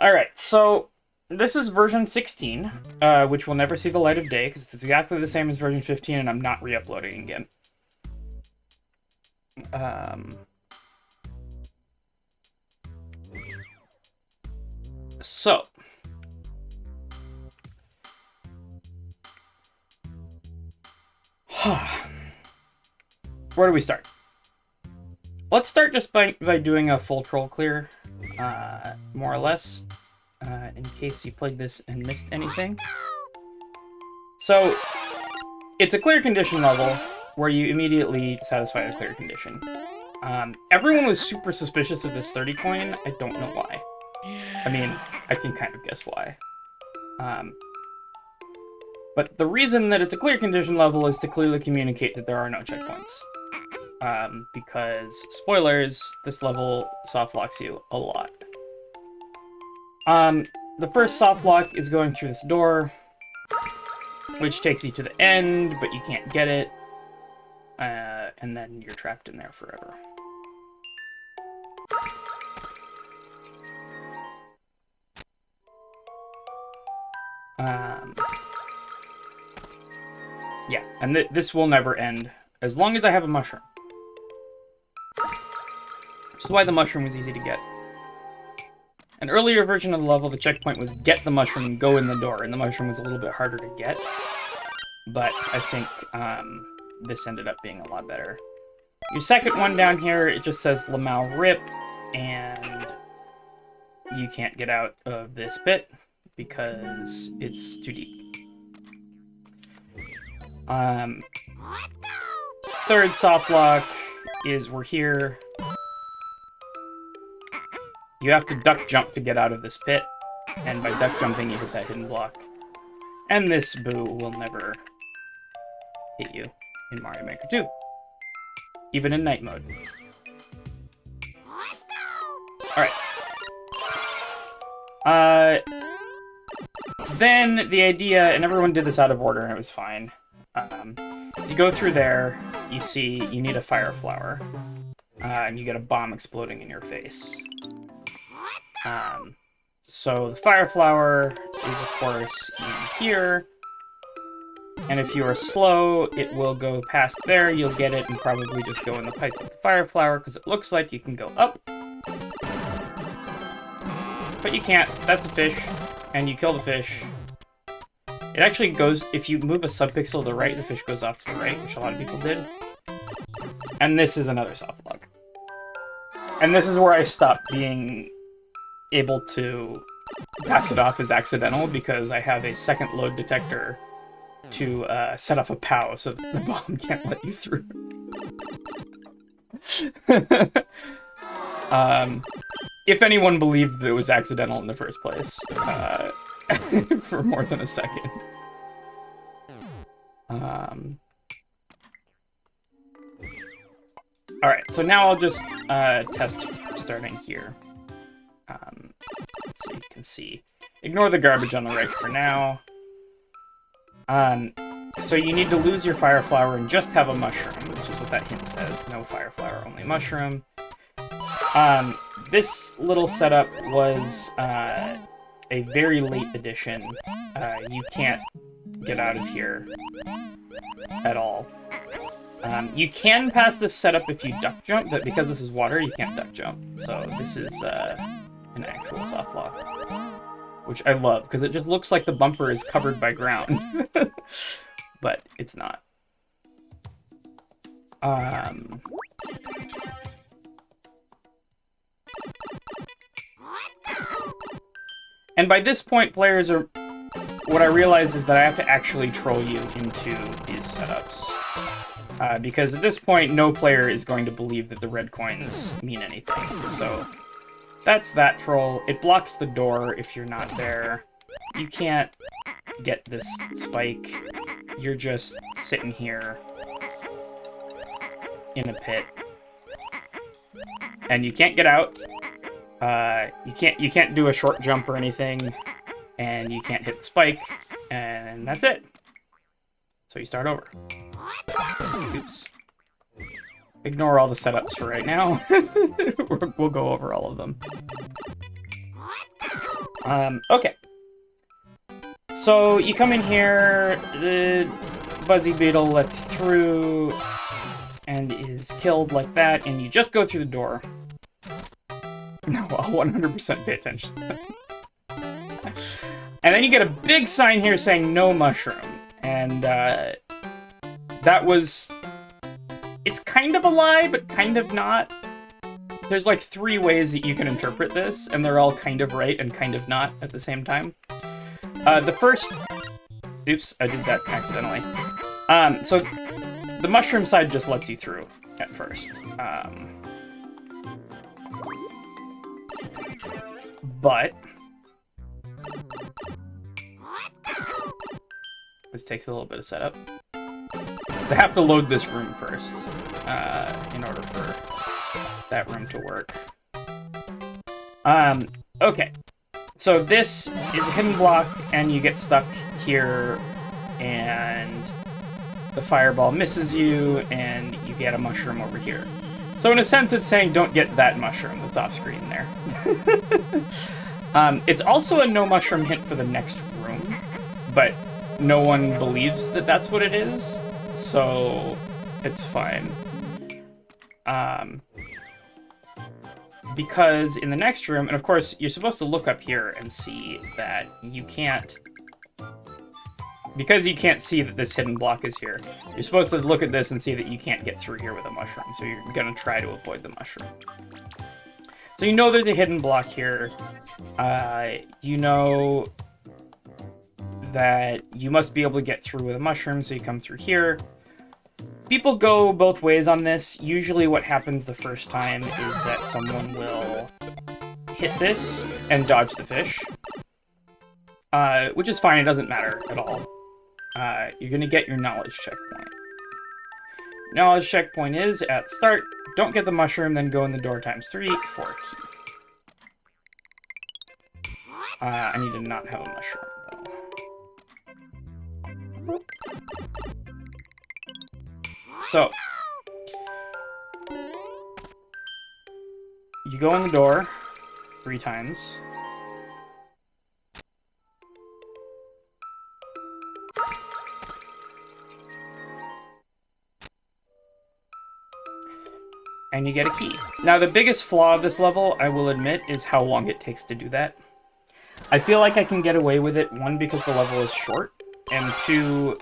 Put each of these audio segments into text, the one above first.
Alright, so this is version 16, which will never see the light of day, because it's exactly the same as version 15, and I'm not re-uploading again. So, where do we start? Let's start just by doing a full troll clear, more or less, in case you played this and missed anything. So, it's a clear condition level where you immediately satisfy the clear condition. Everyone was super suspicious of this 30 coin. I don't know why. I mean, I can kind of guess why. But the reason that it's a clear condition level is to clearly communicate that there are no checkpoints. Because, spoilers, this level soft locks you a lot. The first soft lock is going through this door, which takes you to the end, but you can't get it. And then you're trapped in there forever. Yeah, and this will never end, as long as I have a mushroom. Which is why the mushroom was easy to get. An earlier version of the level, the checkpoint was get the mushroom and go in the door, and the mushroom was a little bit harder to get. But I think this ended up being a lot better. Your second one down here, it just says Lamau Rip, and you can't get out of this bit because it's too deep. Third soft lock is we're here. You have to duck jump to get out of this pit, and by duck jumping you hit that hidden block. And this boo will never hit you in Mario Maker 2. Even in night mode. Alright. Then the idea, and everyone did this out of order and it was fine. You go through there, you see you need a fire flower. And you get a bomb exploding in your face. So the fire flower is, of course, in here. And if you are slow, it will go past there. You'll get it and probably just go in the pipe with the fire flower, because it looks like you can go up. But you can't. That's a fish. And you kill the fish. It actually goes, if you move a subpixel to the right, the fish goes off to the right, which a lot of people did. And this is another soft lock. And this is where I stopped being able to pass it off as accidental, because I have a second load detector to set off a POW so that the bomb can't let you through. If anyone believed that it was accidental in the first place, for more than a second. Alright, so now I'll just test starting here. So you can see. Ignore the garbage on the right for now. So you need to lose your fire flower and just have a mushroom, which is what that hint says. No fire flower, only mushroom. This little setup was a very late addition. You can't get out of here at all. You can pass this setup if you duck jump, but because this is water, you can't duck jump. So this is an actual soft lock, which I love, because it just looks like the bumper is covered by ground. But it's not. And by this point, players are... What I realize is that I have to actually troll you into these setups. Because at this point, no player is going to believe that the red coins mean anything. So that's that troll. It blocks the door if you're not there. You can't get this spike. You're just sitting here in a pit. And you can't get out. You can't do a short jump or anything. And you can't hit the spike. And that's it. So you start over. Oops. Ignore all the setups for right now. We'll go over all of them. Okay. So you come in here, the Buzzy Beetle lets through and is killed like that, and you just go through the door. No, I'll 100% pay attention. And then you get a big sign here saying no mushroom. And that was... It's kind of a lie, but kind of not. There's like 3 ways that you can interpret this, and they're all kind of right and kind of not at the same time. The first... Oops, I did that accidentally. So the mushroom side just lets you through at first. But this takes a little bit of setup. Because I have to load this room first in order for that room to work. Okay. So this is a hidden block, and you get stuck here, and the fireball misses you, and you get a mushroom over here. So in a sense, it's saying don't get that mushroom that's off screen there. It's also a no mushroom hint for the next room, but no one believes that that's what it is, so it's fine. Because in the next room, and of course, you're supposed to look up here and see that you can't... Because you can't see that this hidden block is here, you're supposed to look at this and see that you can't get through here with a mushroom, so you're going to try to avoid the mushroom. So you know there's a hidden block here. You know that you must be able to get through with a mushroom, so you come through here. People go both ways on this. Usually what happens the first time is that someone will hit this and dodge the fish. Which is fine, it doesn't matter at all. You're gonna get your knowledge checkpoint. Knowledge checkpoint is at start, don't get the mushroom, then go in the door times 3 for a key. I need to not have a mushroom, though. So, you go in the door 3 times. And you get a key. Now, the biggest flaw of this level, I will admit, is how long it takes to do that. I feel like I can get away with it, 1, because the level is short, and 2,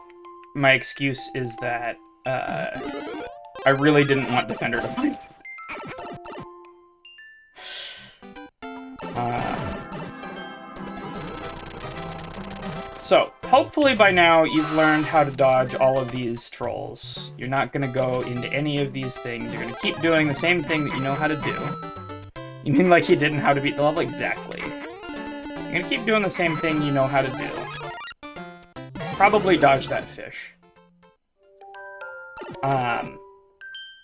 my excuse is that I really didn't want Defender to find it. So, hopefully by now you've learned how to dodge all of these trolls. You're not going to go into any of these things. You're going to keep doing the same thing that you know how to do. You mean like you didn't know how to beat the level? Exactly. You're going to keep doing the same thing you know how to do. Probably dodge that fish.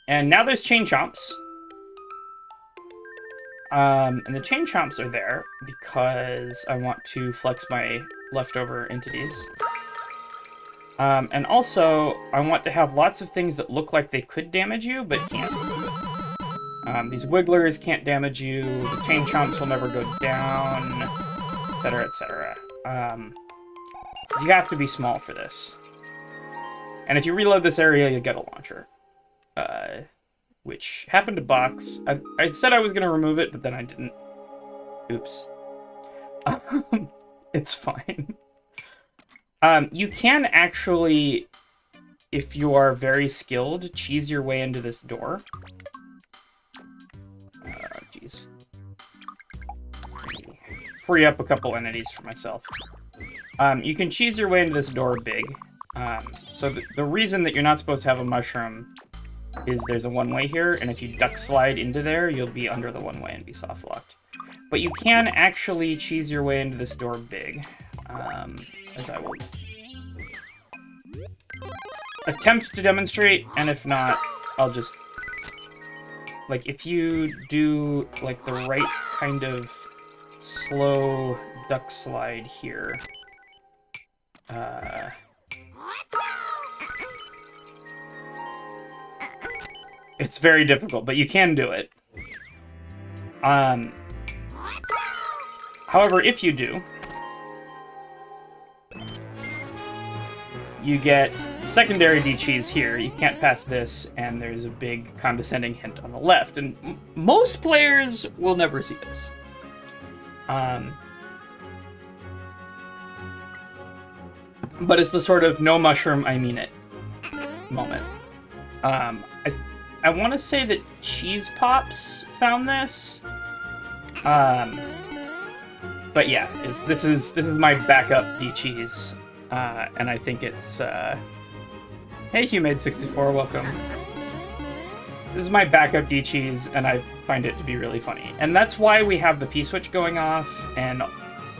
And now there's chain chomps. And the chain chomps are there because I want to flex my leftover entities. And also, I want to have lots of things that look like they could damage you, but can't. These wigglers can't damage you, the chain chomps will never go down, etc., etc. You have to be small for this. And if you reload this area, you'll get a launcher. Which happened to Box. I said I was going to remove it, but then I didn't. Oops. It's fine. You can actually, if you are very skilled, cheese your way into this door. Jeez. Free up a couple entities for myself. You can cheese your way into this door big. So the reason that you're not supposed to have a mushroom is there's a one-way here, and if you duck slide into there, you'll be under the one-way and be soft-locked. But you can actually cheese your way into this door big, as I will attempt to demonstrate, and if not, I'll just... Like, if you do, like, the right kind of slow duck slide here... It's very difficult, but you can do it. However, if you do, you get secondary D cheese here. You can't pass this, and there's a big condescending hint on the left. And most players will never see this. But it's the sort of no mushroom, I mean it moment. I want to say that Cheese Pops found this. But yeah, this is my backup D cheese, and I think it's hey Humade64, welcome. This is my backup D cheese, and I find it to be really funny, and that's why we have the P switch going off, and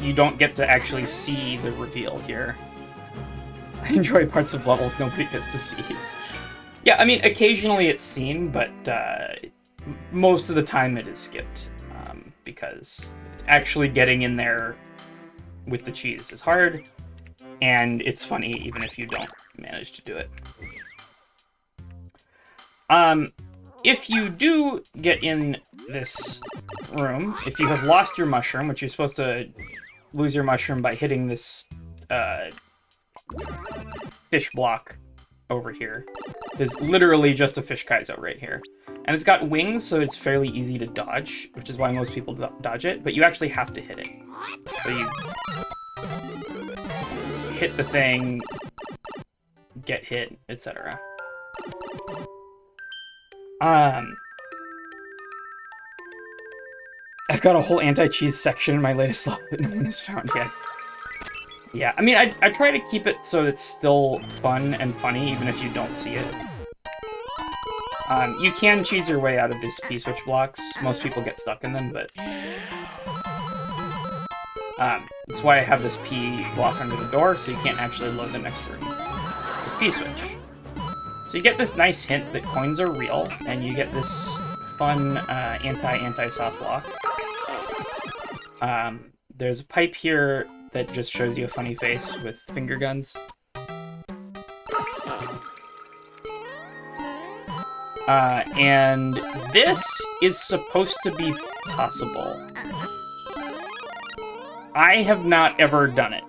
you don't get to actually see the reveal here. I enjoy parts of levels nobody gets to see. Yeah, I mean, occasionally it's seen, but most of the time it is skipped, because actually getting in there with the cheese is hard, and it's funny even if you don't manage to do it. If you do get in this room, if you have lost your mushroom, which you're supposed to lose your mushroom by hitting this fish block over here. There's literally just a fish Kaizo right here. And it's got wings, so it's fairly easy to dodge, which is why most people dodge it, but you actually have to hit it. So you hit the thing, get hit, etc. I've got a whole anti-cheese section in my latest level that no one has found yet. Yeah, I mean, I try to keep it so it's still fun and funny, even if you don't see it. You can cheese your way out of these P-switch blocks. Most people get stuck in them, but... that's why I have this P block under the door, so you can't actually load the next room with P-switch. So you get this nice hint that coins are real, and you get this fun anti-soft lock. There's a pipe here that just shows you a funny face with finger guns. And this is supposed to be possible. I have not ever done it.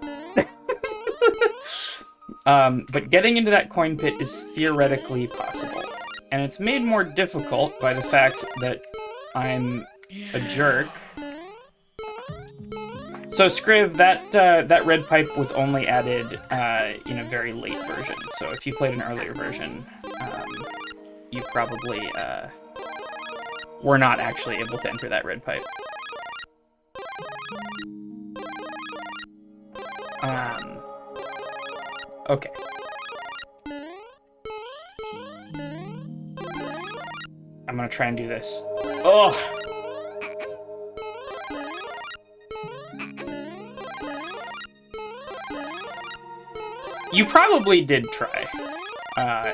But getting into that coin pit is theoretically possible. And it's made more difficult by the fact that I'm a jerk. So Scriv, that red pipe was only added in a very late version. So if you played an earlier version, you probably were not actually able to enter that red pipe. Okay. I'm gonna try and do this. Oh! You probably did try,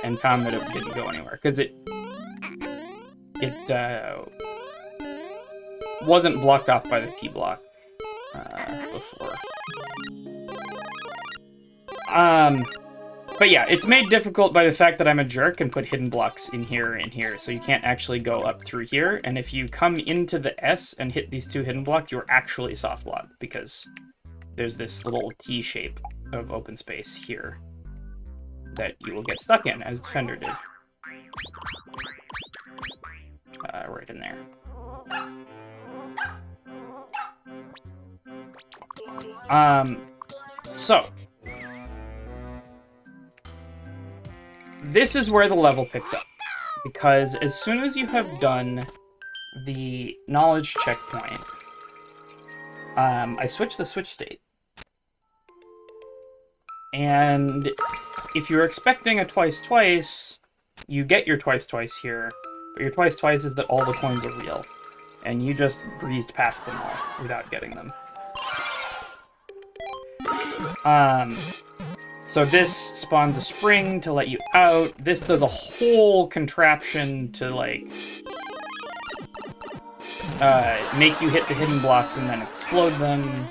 and found that it didn't go anywhere, because it wasn't blocked off by the P block before. But yeah, it's made difficult by the fact that I'm a jerk and put hidden blocks in here and here, so you can't actually go up through here, and if you come into the S and hit these two hidden blocks, you're actually soft blocked, because there's this little T shape of open space here that you will get stuck in, as Defender did. Right in there. So this is where the level picks up, because as soon as you have done the knowledge checkpoint, I switch the switch state. And if you're expecting a twice-twice, you get your twice-twice here, but your twice-twice is that all the coins are real, and you just breezed past them all without getting them. So this spawns a spring to let you out. This does a whole contraption to, like, make you hit the hidden blocks and then explode them.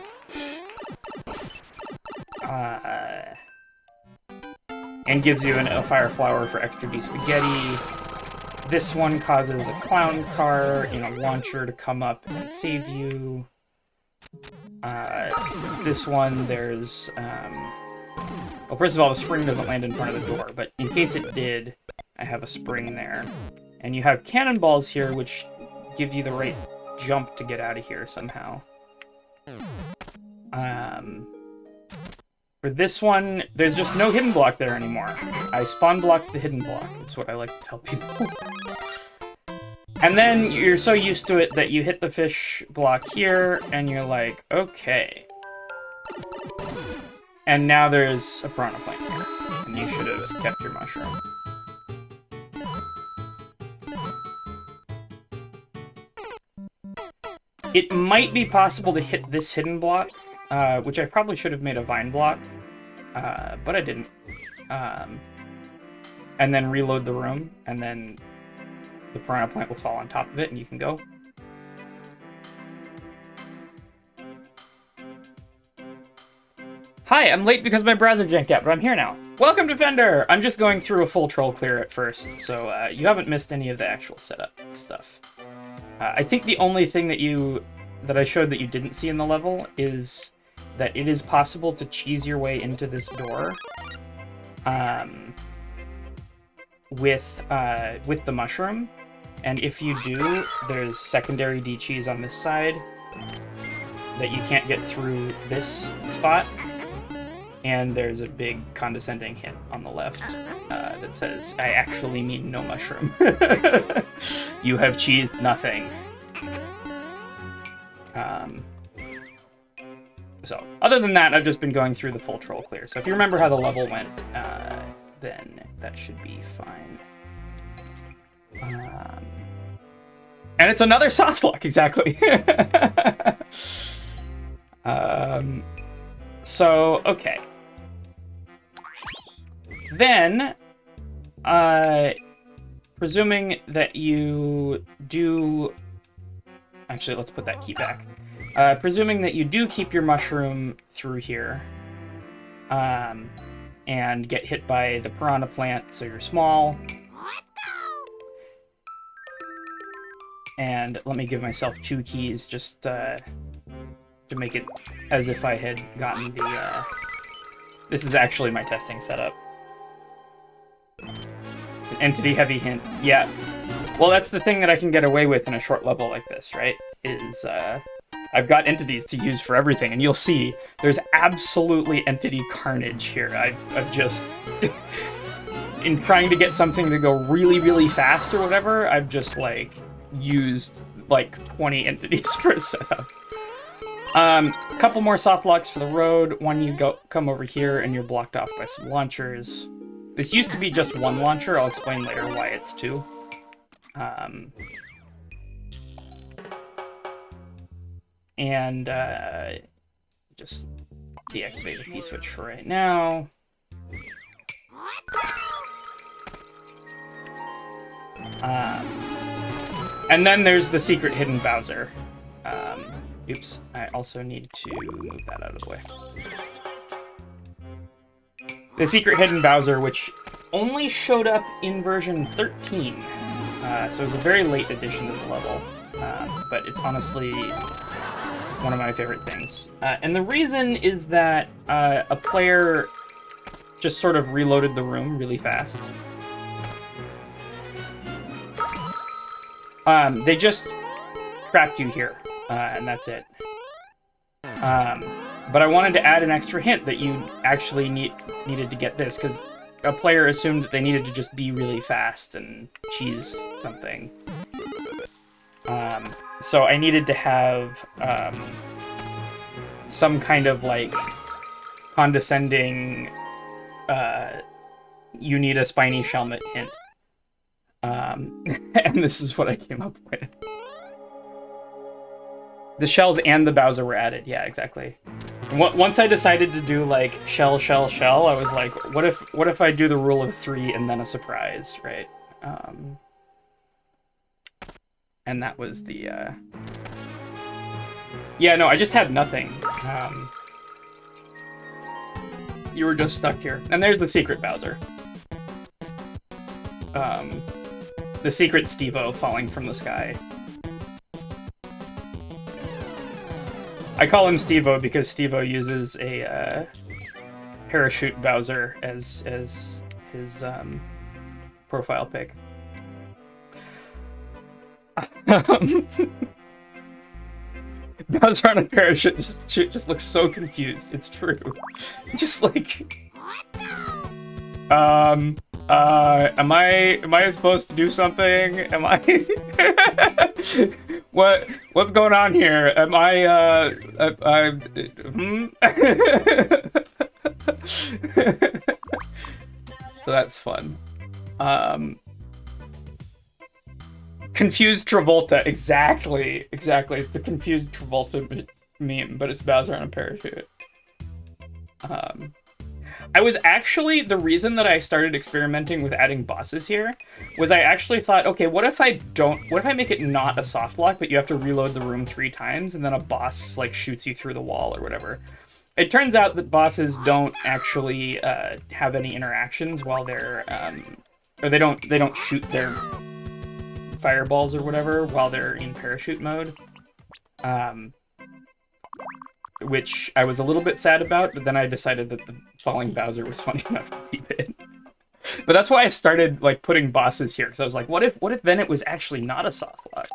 And gives you a fire flower for extra D spaghetti. This one causes a clown car in a launcher to come up and save you. This one, there's... well, first of all, the spring doesn't land in front of the door, but in case it did, I have a spring there. And you have cannonballs here, which give you the right jump to get out of here somehow. For this one, there's just no hidden block there anymore. I spawn blocked the hidden block. That's what I like to tell people. And then you're so used to it that you hit the fish block here, and you're like, okay. And now there's a piranha plant here, and you should have kept your mushroom. It might be possible to hit this hidden block, which I probably should have made a vine block, but I didn't. And then reload the room, and then the piranha plant will fall on top of it, and you can go. Hi, I'm late because my browser janked out, but I'm here now. Welcome to Fender! I'm just going through a full troll clear at first, so you haven't missed any of the actual setup stuff. I think the only thing that I showed that you didn't see in the level is that it is possible to cheese your way into this door with the mushroom. And if you do, there's secondary D-cheese on this side that you can't get through this spot. And there's a big condescending hint on the left that says, I actually mean no mushroom. You have cheesed nothing. So, other than that, I've just been going through the full troll clear. So if you remember how the level went, then that should be fine. And it's another soft lock, exactly. So, okay. Then, presuming that you do... Actually, let's put that key back. Presuming that you do keep your mushroom through here, and get hit by the piranha plant, so you're small. And let me give myself 2 keys just to make it as if I had gotten the... This is actually my testing setup. It's an entity-heavy hint. Yeah. Well, that's the thing that I can get away with in a short level like this, right? Is, I've got entities to use for everything, and you'll see there's absolutely entity carnage here. I've just... in trying to get something to go really, really fast or whatever, I've just, like, used, like, 20 entities for a setup. A couple more soft locks for the road. One, you come over here, and you're blocked off by some launchers. This used to be just 1 launcher. I'll explain later why it's 2. And just deactivate the P-switch for right now. And then there's the secret hidden Bowser. Oops, I also need to move that out of the way. The secret hidden Bowser, which only showed up in version 13. So it's a very late addition to the level. But it's honestly one of my favorite things. And the reason is that a player just sort of reloaded the room really fast. They just trapped you here, and that's it. But I wanted to add an extra hint that you actually needed to get this, because a player assumed that they needed to just be really fast and cheese something. So I needed to have some kind of, like, condescending, you need a spiny shelmet hint. And this is what I came up with. The shells and the Bowser were added. Yeah, exactly. And once I decided to do, like, shell, shell, shell, I was like, what if I do the rule of 3 and then a surprise, right? And that was the, Yeah, no, I just had nothing. You were just stuck here. And there's the secret Bowser. The secret Steve-O falling from the sky. I call him Steve-O because Steve-O uses a parachute Bowser as his profile pic. Bowser on a parachute just looks so confused. It's true. Just like, am I supposed to do something? Am I? What's going on here? Am I So that's fun. Confused Travolta, exactly. It's the confused Travolta meme, but it's Bowser on a parachute. I was actually, the reason that I started experimenting with adding bosses here was I actually thought, okay, what if I make it not a soft lock, but you have to reload the room 3 times and then a boss like shoots you through the wall or whatever. It turns out that bosses don't actually have any interactions while they're, or they don't shoot their fireballs or whatever while they're in parachute mode. Which I was a little bit sad about, but then I decided that the falling Bowser was funny enough to keep it. But that's why I started like putting bosses here, because I was like, what if then it was actually not a soft lock?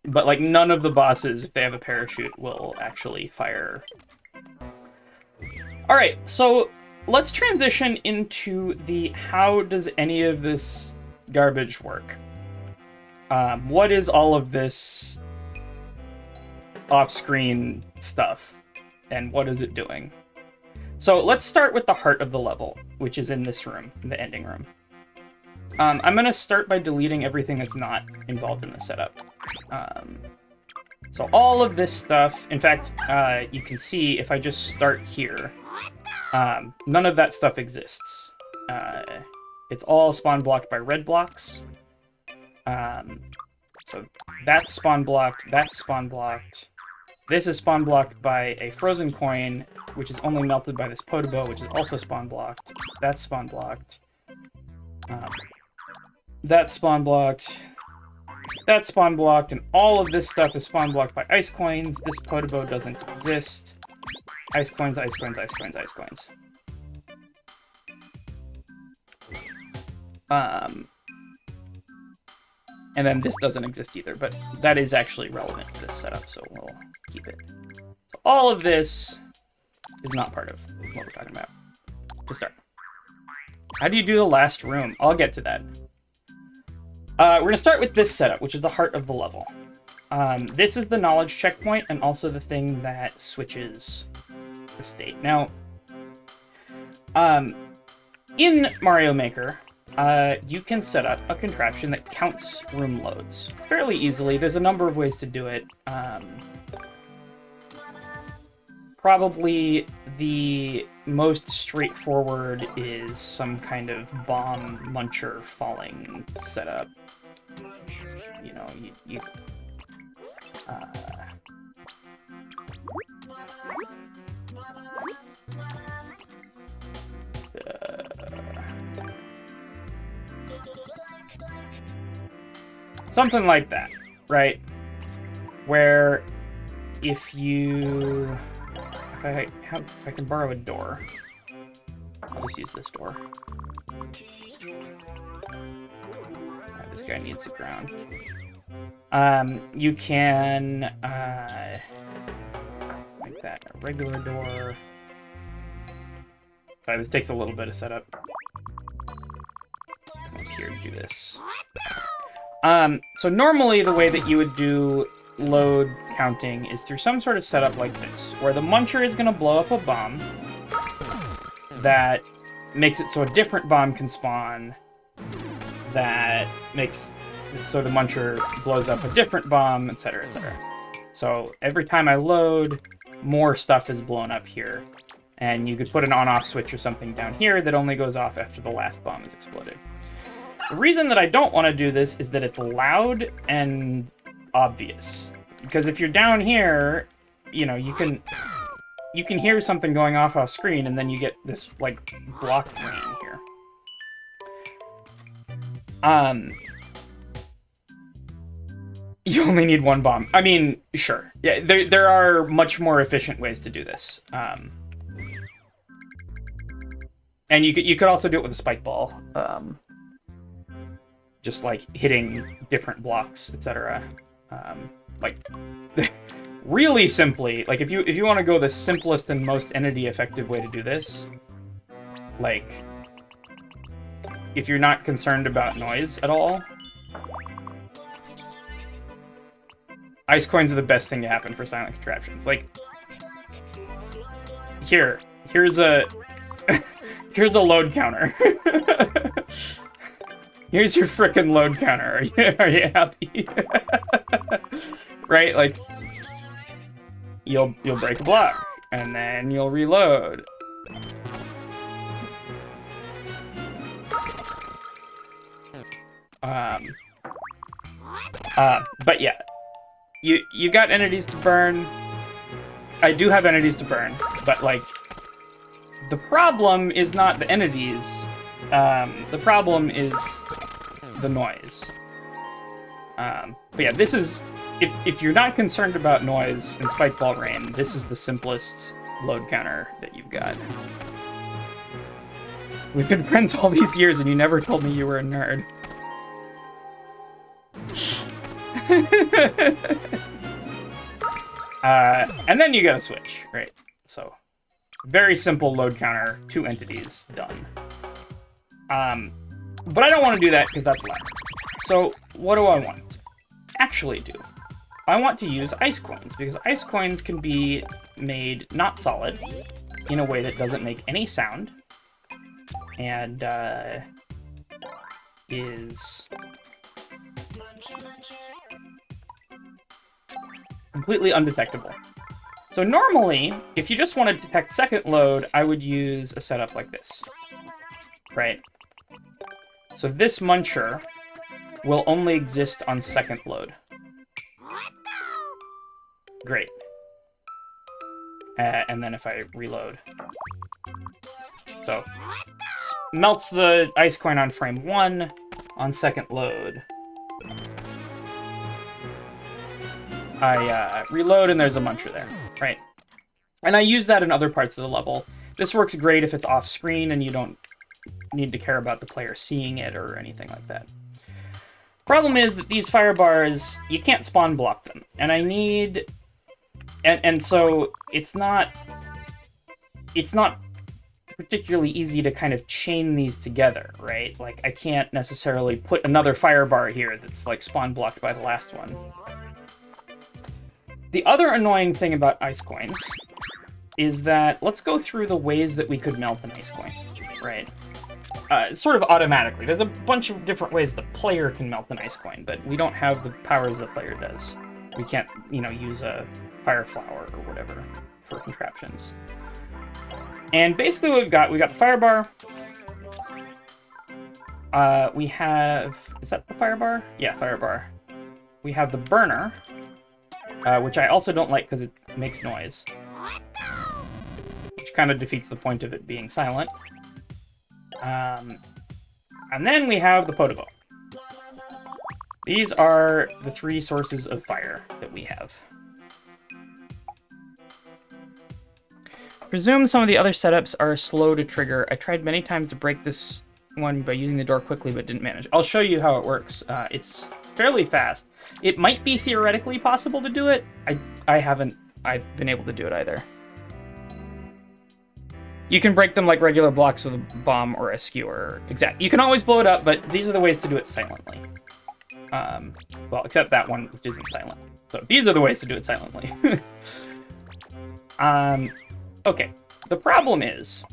But like none of the bosses, if they have a parachute, will actually fire. All right, so let's transition into the how does any of this garbage work? What is all of this off-screen stuff, and what is it doing? So let's start with the heart of the level, which is in this room, the ending room. I'm going to start by deleting everything that's not involved in the setup. So all of this stuff, in fact, you can see if I just start here, none of that stuff exists. It's all spawn blocked by red blocks. So that's spawn blocked, that's spawn blocked. This is spawn blocked by a frozen coin, which is only melted by this Podoboo, which is also spawn blocked. That's spawn blocked. That's spawn blocked. That's spawn blocked, and all of this stuff is spawn blocked by ice coins. This Podoboo doesn't exist. Ice coins, ice coins, ice coins, ice coins. And then this doesn't exist either, but that is actually relevant to this setup, so we'll keep it. So all of this is not part of what we're talking about. To start. How do you do the last room? I'll get to that. We're going to start with this setup, which is the heart of the level. This is the knowledge checkpoint, and also the thing that switches the state. Now, in Mario Maker, you can set up a contraption that counts room loads fairly easily. There's a number of ways to do it. Probably the most straightforward is some kind of bomb muncher falling setup. You know, something like that, right? Where if I can borrow a door, I'll just use this door. This guy needs the ground. You can make that a regular door. Sorry, this takes a little bit of setup. Come up here to do this. So normally the way that you would do load counting is through some sort of setup like this, where the muncher is going to blow up a bomb that makes it so a different bomb can spawn, that makes it so the muncher blows up a different bomb, etc., etc. So every time I load, more stuff is blown up here, and you could put an on-off switch or something down here that only goes off after the last bomb is exploded. The reason that I don't want to do this is that it's loud and obvious. Because if you're down here, you know, you can hear something going off screen, and then you get this, like, block rain here. You only need one bomb. I mean, sure. Yeah, there are much more efficient ways to do this. And you could also do it with a spike ball. Just like hitting different blocks, etc. Like really simply, like if you want to go the simplest and most entity effective way to do this, like if you're not concerned about noise at all, ice coins are the best thing to happen for silent contraptions. Like here's a here's a load counter. Here's your frickin' load counter. Are you happy? Right? Like, you'll break a block, and then you'll reload. But yeah, you got entities to burn. I do have entities to burn, but like, the problem is not the entities. The problem is the noise. But yeah, this is... If you're not concerned about noise in Spike Ball Rain, this is the simplest load counter that you've got. We've been friends all these years and you never told me you were a nerd. And then you gotta switch, right? So, very simple load counter, 2 entities, done. But I don't want to do that because that's loud. So what do I want to actually do? I want to use ice coins because ice coins can be made not solid in a way that doesn't make any sound and is completely undetectable. So normally, if you just want to detect second load, I would use a setup like this, right? So this muncher will only exist on second load. Great. And then if I reload. So, melts the ice coin on frame 1, on second load. I reload and there's a muncher there, right? And I use that in other parts of the level. This works great if it's off screen and you don't need to care about the player seeing it or anything like that. Problem is that these fire bars, you can't spawn block them. And I need... And so it's not particularly easy to kind of chain these together, right? Like, I can't necessarily put another fire bar here that's, like, spawn blocked by the last one. The other annoying thing about ice coins is that, let's go through the ways that we could melt an ice coin, right? Sort of automatically. There's a bunch of different ways the player can melt an ice coin, but we don't have the powers the player does. We can't, you know, use a fire flower or whatever for contraptions. And basically what we've got the fire bar. We have... Is that the fire bar? Yeah, fire bar. We have the burner, which I also don't like because it makes noise. Which kind of defeats the point of it being silent. And then we have the Podoboo. These are the 3 sources of fire that we have. Presume some of the other setups are slow to trigger. I tried many times to break this one by using the door quickly, but didn't manage. I'll show you how it works. It's fairly fast. It might be theoretically possible to do it. I've been able to do it either. You can break them like regular blocks with a bomb or a skewer. Exactly. You can always blow it up, but these are the ways to do it silently. Well, except that one, which isn't silent. So these are the ways to do it silently. Okay. The problem is,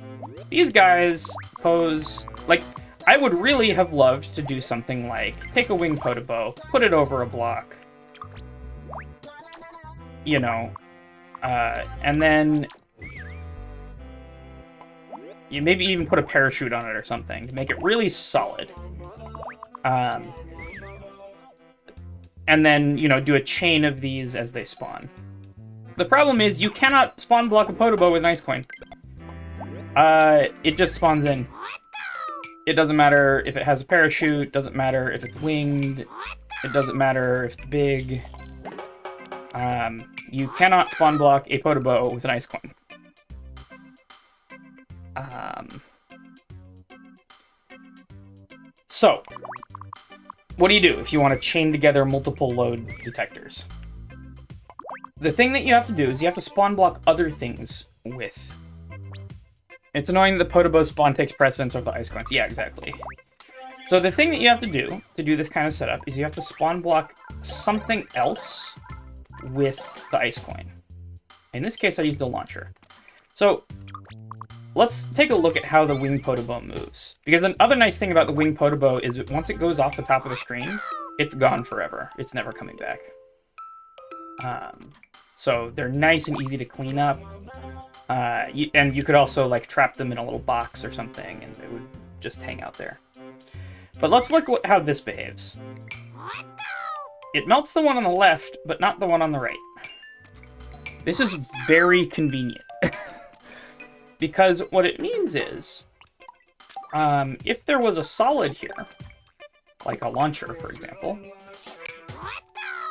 these guys pose, like, I would really have loved to do something like, take a winged Podoboo, put it over a block, you know, and then you maybe even put a parachute on it or something to make it really solid. And then, you know, do a chain of these as they spawn. The problem is you cannot spawn block a Podoboo with an ice coin. It just spawns in. It doesn't matter if it has a parachute, doesn't matter if it's winged. It doesn't matter if it's big. You cannot spawn block a Podoboo with an ice coin. So, what do you do if you want to chain together multiple load detectors? The thing that you have to do is you have to spawn block other things with. It's annoying that the Podoboo spawn takes precedence over the ice coins. Yeah, exactly. So the thing that you have to do this kind of setup is you have to spawn block something else with the ice coin. In this case, I used a launcher. So let's take a look at how the wing Podoboo moves. Because the other nice thing about the wing Podoboo is that once it goes off the top of the screen, it's gone forever. It's never coming back. So they're nice and easy to clean up. And you could also like trap them in a little box or something, and it would just hang out there. But let's look at how this behaves. It melts the one on the left, but not the one on the right. This is very convenient. Because what it means is, if there was a solid here, like a launcher, for example,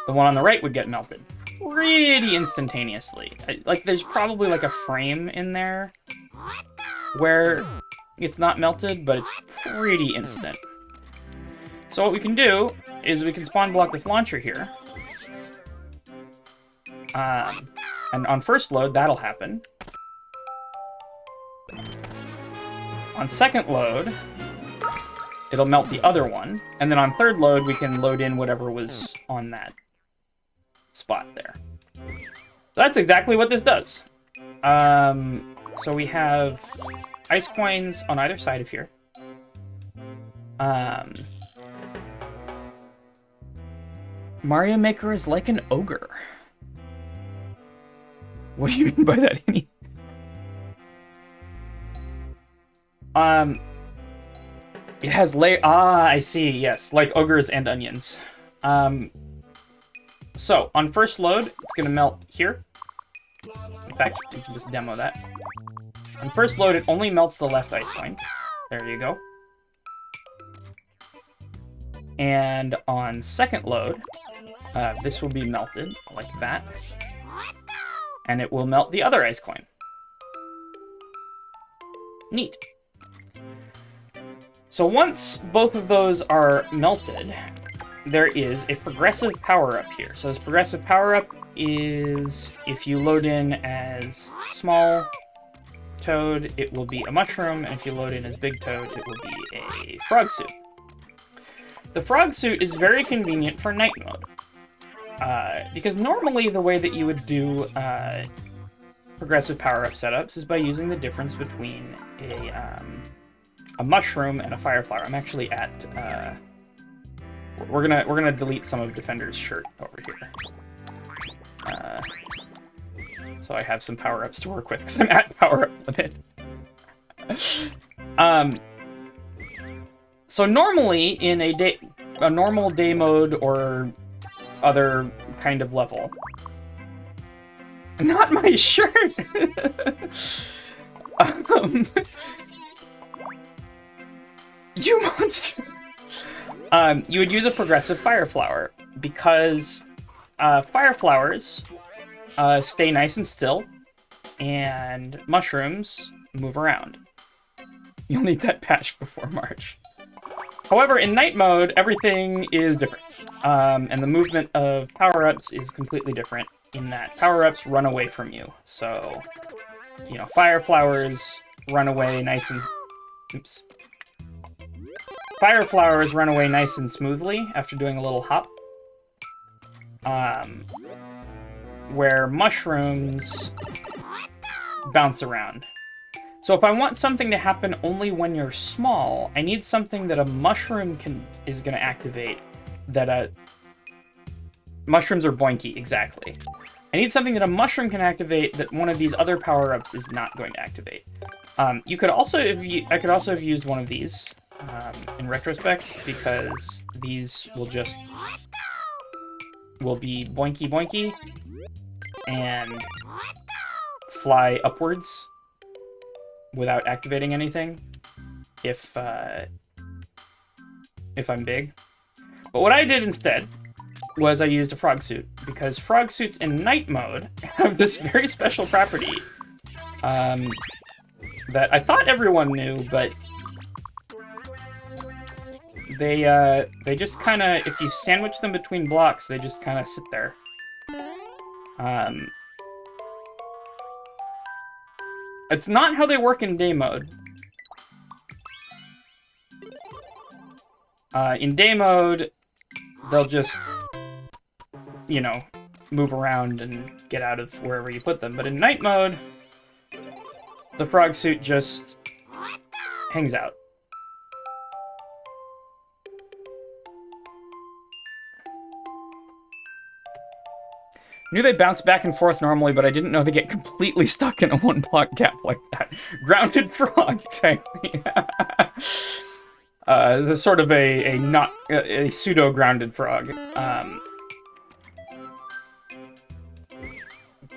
the one on the right would get melted pretty instantaneously. Like, there's probably like a frame in there where it's not melted, but it's pretty instant. So what we can do is we can spawn block this launcher here. And on first load, that'll happen. On second load, it'll melt the other one. And then on third load, we can load in whatever was on that spot there. So that's exactly what this does. So we have ice coins on either side of here. Mario Maker is like an ogre. What do you mean by that, Annie? It has I see, yes, like ogres and onions. So, on first load, it's gonna melt here. In fact, you can just demo that. On first load, it only melts the left ice coin. There you go. And on second load, this will be melted like that. And it will melt the other ice coin. Neat. So once both of those are melted, there is a progressive power-up here. So this progressive power-up is if you load in as small toad, it will be a mushroom, and if you load in as big toad, it will be a frog suit. The frog suit is very convenient for night mode. Because normally the way that you would do progressive power-up setups is by using the difference between a mushroom and a fire flower. I'm actually at we're gonna delete some of Defender's shirt over here. So I have some power-ups to work with because I'm at power-up limit. So normally in a normal day mode or other kind of level. Not my shirt! You monster! You would use a progressive fire flower because fire flowers stay nice and still, and mushrooms move around. You'll need that patch before March. However, in night mode, everything is different. And the movement of power-ups is completely different in that power-ups run away from you. So, you know, fire flowers run away nice and... Oops. Fire flowers run away nice and smoothly after doing a little hop. Where mushrooms bounce around. So if I want something to happen only when you're small, I need something that a mushroom is going to activate that mushrooms are boinky, exactly. I need something that a mushroom can activate that one of these other power-ups is not going to activate. You could also I could also have used one of these in retrospect, because these will be boinky boinky and fly upwards without activating anything if I'm big. But what I did instead was I used a frog suit, because frog suits in night mode have this very special property that I thought everyone knew, but they just kind of, if you sandwich them between blocks, they just kind of sit there. It's not how they work in day mode. In day mode, they'll just, you know, move around and get out of wherever you put them. But in night mode, the frog suit just hangs out. I knew they bounce back and forth normally, but I didn't know they get completely stuck in a one-block gap like that. Grounded frog, exactly. This is sort of a pseudo-grounded frog.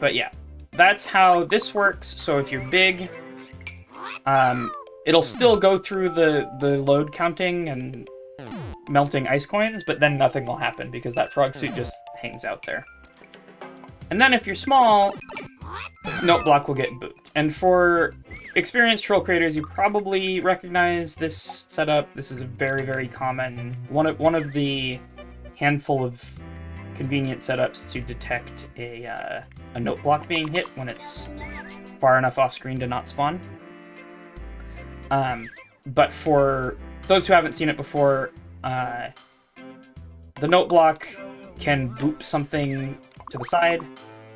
But yeah, that's how this works. So if you're big, it'll still go through the load counting and melting ice coins, but then nothing will happen because that frog suit just hangs out there. And then if you're small, note block will get booped. And for experienced troll creators, you probably recognize this setup. This is a very, very common, one of the handful of convenient setups to detect a note block being hit when it's far enough off screen to not spawn. But for those who haven't seen it before, the note block can boop something to the side.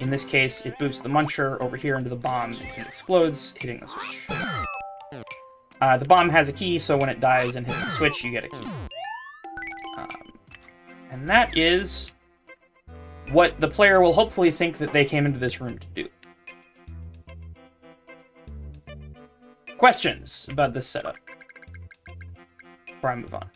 In this case, it boosts the muncher over here into the bomb and it explodes, hitting the switch. The bomb has a key, so when it dies and hits the switch, you get a key. And that is what the player will hopefully think that they came into this room to do. Questions about this setup before I move on?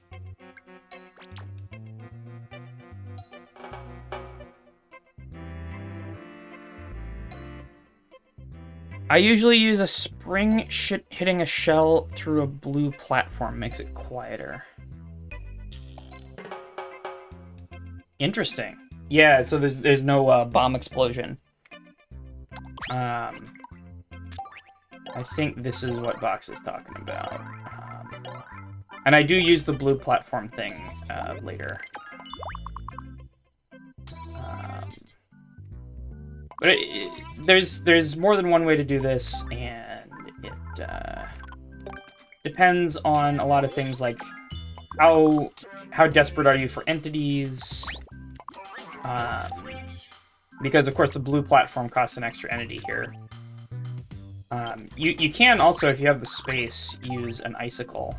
I usually use a spring hitting a shell through a blue platform. Makes it quieter. Interesting. Yeah, so there's no bomb explosion. I think this is what Box is talking about. And I do use the blue platform thing later. But there's more than one way to do this, and it depends on a lot of things like how desperate are you for entities, because of course the blue platform costs an extra entity here. You can also, if you have the space, use an icicle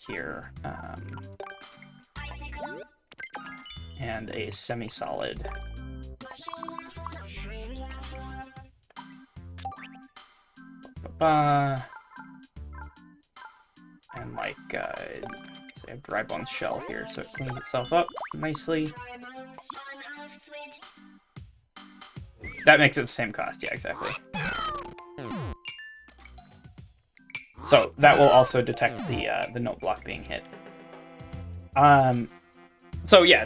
here, and a semi-solid. And like, say a dry bones shell here, so it cleans itself up nicely. That makes it the same cost, yeah, exactly. So that will also detect the note block being hit. So yeah,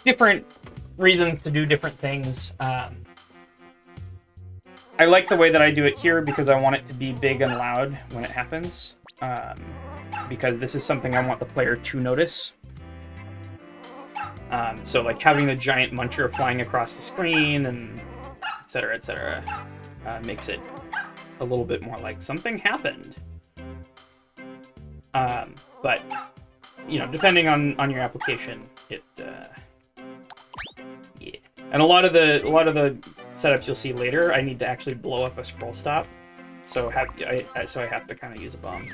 different reasons to do different things. I like the way that I do it here because I want it to be big and loud when it happens. Because this is something I want the player to notice. So like having the giant muncher flying across the screen and et cetera, makes it a little bit more like something happened. But, you know, depending on your application, it, yeah. And a lot of the setups you'll see later, I need to actually blow up a scroll stop, so I have to kind of use a bomb.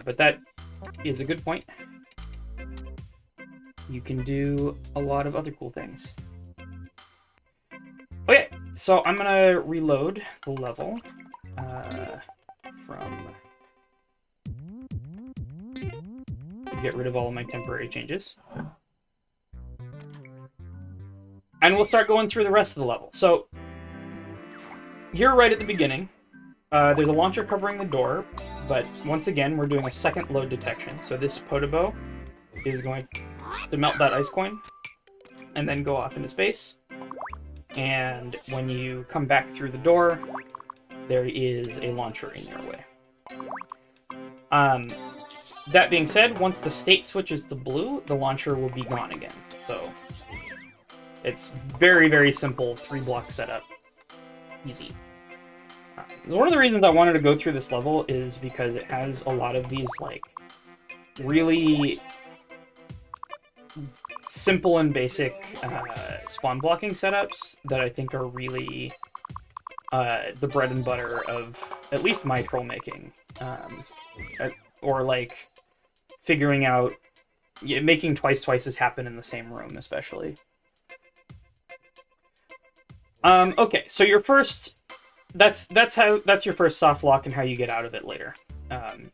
But that is a good point. You can do a lot of other cool things. Okay, so I'm gonna reload the level from. Get rid of all of my temporary changes. And we'll start going through the rest of the level. So, here right at the beginning, there's a launcher covering the door, but once again, we're doing a second load detection. So this Podoboo is going to melt that ice coin and then go off into space. And when you come back through the door, there is a launcher in your way. That being said, once the state switches to blue, the launcher will be gone again. So it's very, very simple 3-block setup. Easy. One of the reasons I wanted to go through this level is because it has a lot of these, like, really simple and basic spawn blocking setups that I think are really the bread and butter of at least my troll making. Or, like, figuring out... making twice-twices happen in the same room, especially. Okay, so your first... That's your first soft lock and how you get out of it later.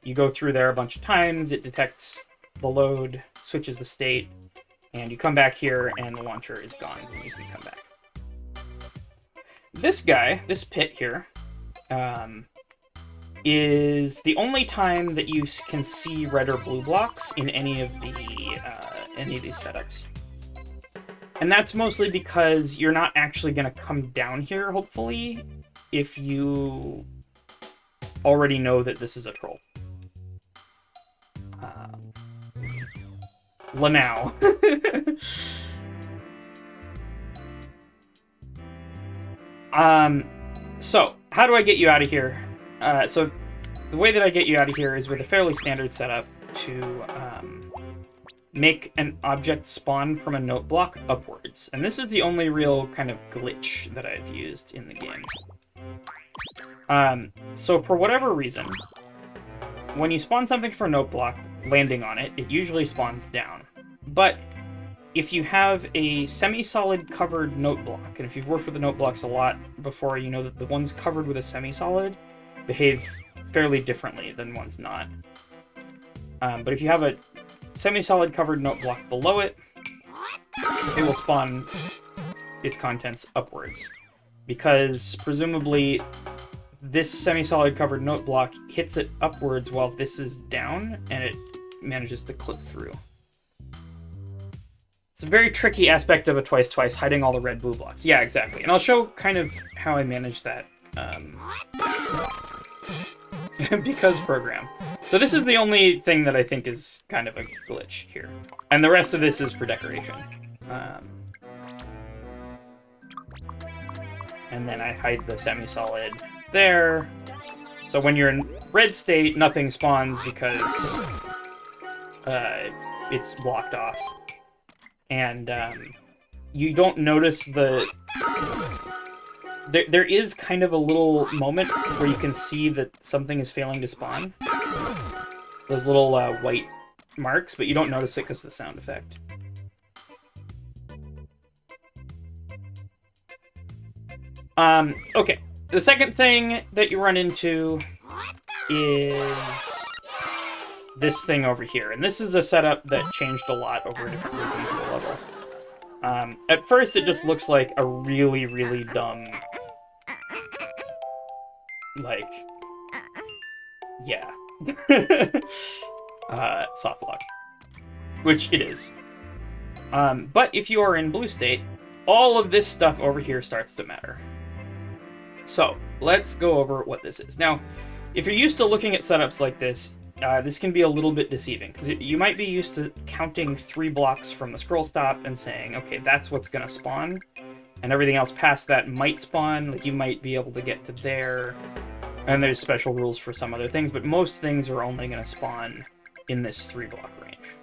You go through there a bunch of times, it detects the load, switches the state, and you come back here and the launcher is gone and you can come back. This guy, this pit here, is the only time that you can see red or blue blocks in any of these setups. And that's mostly because you're not actually going to come down here, hopefully, if you already know that this is a troll. Lanao. So, how do I get you out of here? So, the way that I get you out of here is with a fairly standard setup to make an object spawn from a note block upwards. And this is the only real kind of glitch that I've used in the game. So for whatever reason, when you spawn something for a note block, landing on it, it usually spawns down. But if you have a semi-solid covered note block, and if you've worked with the note blocks a lot before, you know that the ones covered with a semi-solid behave fairly differently than ones not. But if you have a semi-solid covered note block below it, it will spawn its contents upwards. Because presumably this semi-solid covered note block hits it upwards while this is down, and it manages to clip through. It's a very tricky aspect of a twice-twice, hiding all the red-blue blocks. Yeah, exactly. And I'll show kind of how I manage that. Because program. So this is the only thing that I think is kind of a glitch here. And the rest of this is for decoration. And then I hide the semi-solid there. So when you're in red state, nothing spawns because it's blocked off. And you don't notice the... There is kind of a little moment where you can see that something is failing to spawn. Those little white marks, but you don't notice it because of the sound effect. Okay. The second thing that you run into is this thing over here. And this is a setup that changed a lot over different versions of the level. At first, it just looks like a really, really dumb... like... yeah. Soft lock. Which it is. But if you are in blue state, all of this stuff over here starts to matter. So, let's go over what this is. Now, if you're used to looking at setups like this, this can be a little bit deceiving, because you might be used to counting 3 blocks from the scroll stop and saying, okay, that's what's going to spawn, and everything else past that might spawn, like you might be able to get to there, and there's special rules for some other things, but most things are only going to spawn in this 3-block range.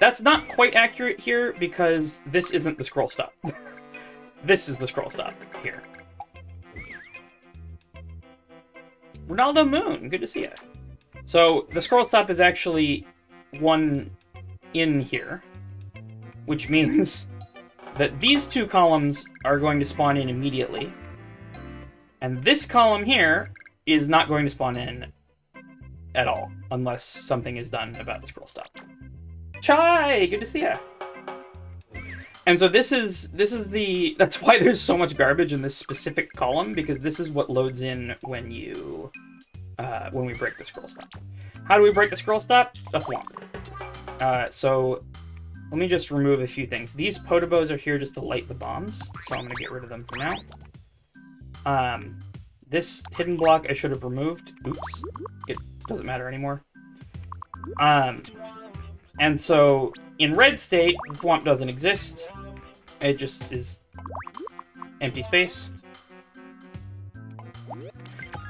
That's not quite accurate here, because this isn't the scroll stop. This is the scroll stop here. Ronaldo Moon, good to see you. So the scroll stop is actually one in here, which means that these 2 columns are going to spawn in immediately, and this column here is not going to spawn in at all, unless something is done about the scroll stop. Chai, good to see ya. And so this is the, that's why there's so much garbage in this specific column, because this is what loads in when you, when we break the scroll stop. How do we break the scroll stop? F1. So let me just remove a few things. These Potobos are here just to light the bombs, so I'm going to get rid of them for now. This hidden block I should have removed. Oops. It doesn't matter anymore. And so in red state, the Thwomp doesn't exist. It just is empty space.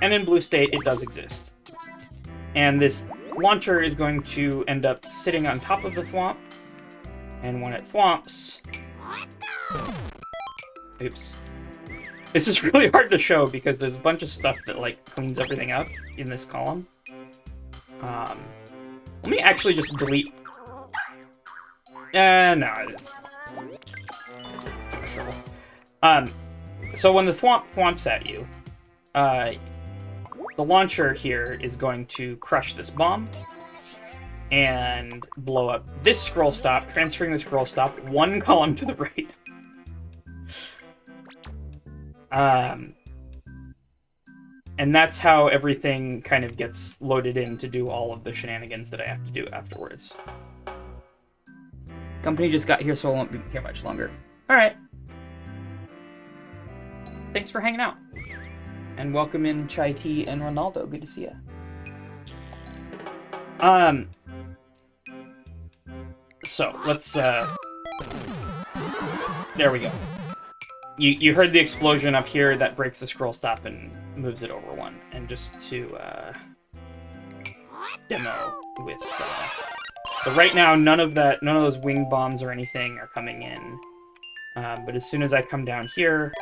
And in blue state, it does exist. And this launcher is going to end up sitting on top of the Thwomp. And when it thwomps... Oops. This is really hard to show because there's a bunch of stuff that, like, cleans everything up in this column. Let me actually just delete... no, it's... So when the Thwomp thwomps at you, the launcher here is going to crush this bomb and blow up this scroll stop, transferring the scroll stop one column to the right. And that's how everything kind of gets loaded in to do all of the shenanigans that I have to do afterwards. Company just got here, so I won't be here much longer. Alright. Thanks for hanging out. And welcome in Chai Tea and Ronaldo. Good to see you. So, let's, there we go. You heard the explosion up here that breaks the scroll stop and moves it over one. And just to, demo with, so right now, none of those wing bombs or anything are coming in. But as soon as I come down here,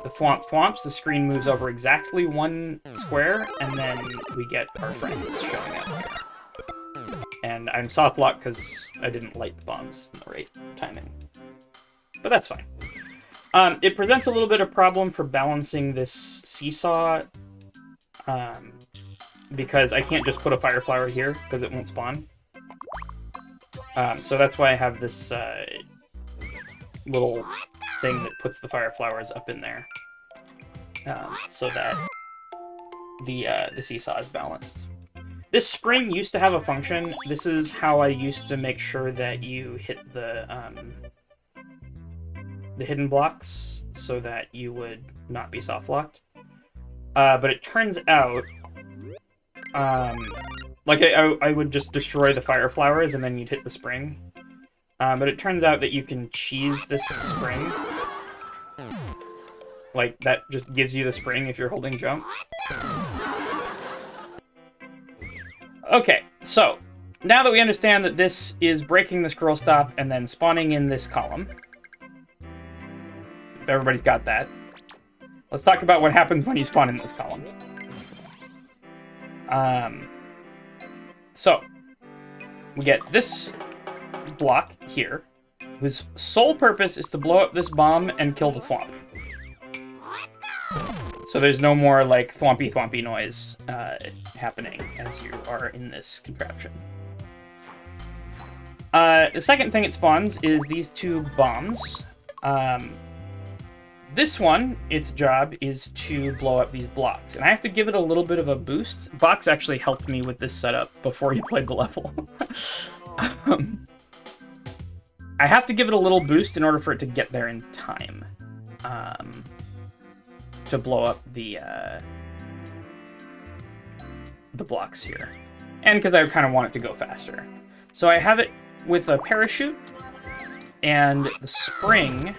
the Thwomp thwomps, the screen moves over exactly one square, and then we get our friends showing up here. And I'm soft locked because I didn't light the bombs in the right timing. But that's fine. It presents a little bit of problem for balancing this seesaw, because I can't just put a fire flower here, because it won't spawn. So that's why I have this little thing that puts the fire flowers up in there, so that the seesaw is balanced. This spring used to have a function. This is how I used to make sure that you hit the hidden blocks so that you would not be soft locked. But it turns out, like I would just destroy the fire flowers and then you'd hit the spring. But it turns out that you can cheese this spring. Like, that just gives you the spring if you're holding jump. Okay, so, now that we understand that this is breaking the scroll stop and then spawning in this column, if everybody's got that, let's talk about what happens when you spawn in this column. So, we get this block here, whose sole purpose is to blow up this bomb and kill the Thwomp. So there's no more, like, thwompy noise happening as you are in this contraption. The second thing it spawns is these two bombs. This one, its job is to blow up these blocks, and I have to give it a little bit of a boost. Box actually helped me with this setup before he played the level. I have to give it a little boost in order for it to get there in time. To blow up the blocks here. And because I kind of want it to go faster. So I have it with a parachute, and the spring...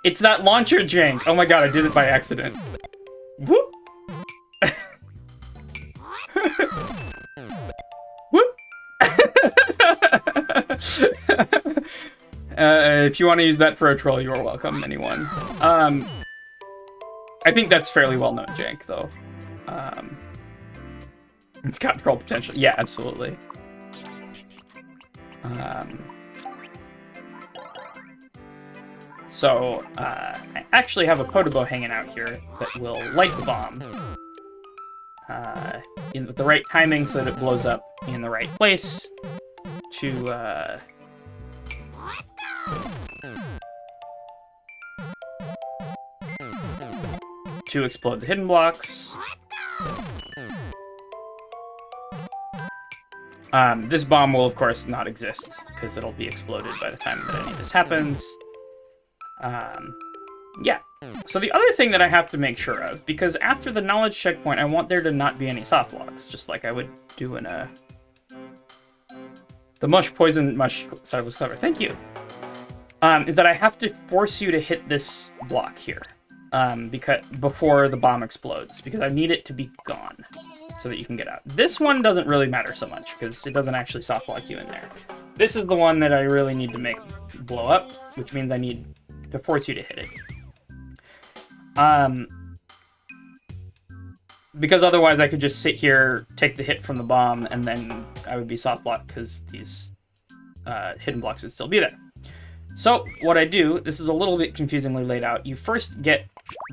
It's that launcher jank! Oh my god, I did it by accident. Whoop! Whoop! If you want to use that for a troll, you are welcome, anyone. I think that's fairly well-known jank, though. It's got troll potential. Yeah, absolutely. So, I actually have a Podobo hanging out here that will light the bomb with the right timing so that it blows up in the right place to explode the hidden blocks. This bomb will, of course, not exist, because it'll be exploded by the time that any of this happens. Yeah. So the other thing that I have to make sure of, because after the knowledge checkpoint, I want there to not be any soft blocks, just like I would do in a... The mush poison mush side was clever. Thank you. Is that I have to force you to hit this block here, because before the bomb explodes, because I need it to be gone so that you can get out. This one doesn't really matter so much because it doesn't actually soft block you in there. This is the one that I really need to make blow up, which means I need to force you to hit it. Because otherwise I could just sit here, take the hit from the bomb, and then I would be soft blocked because these hidden blocks would still be there. So what I do, this is a little bit confusingly laid out. You first get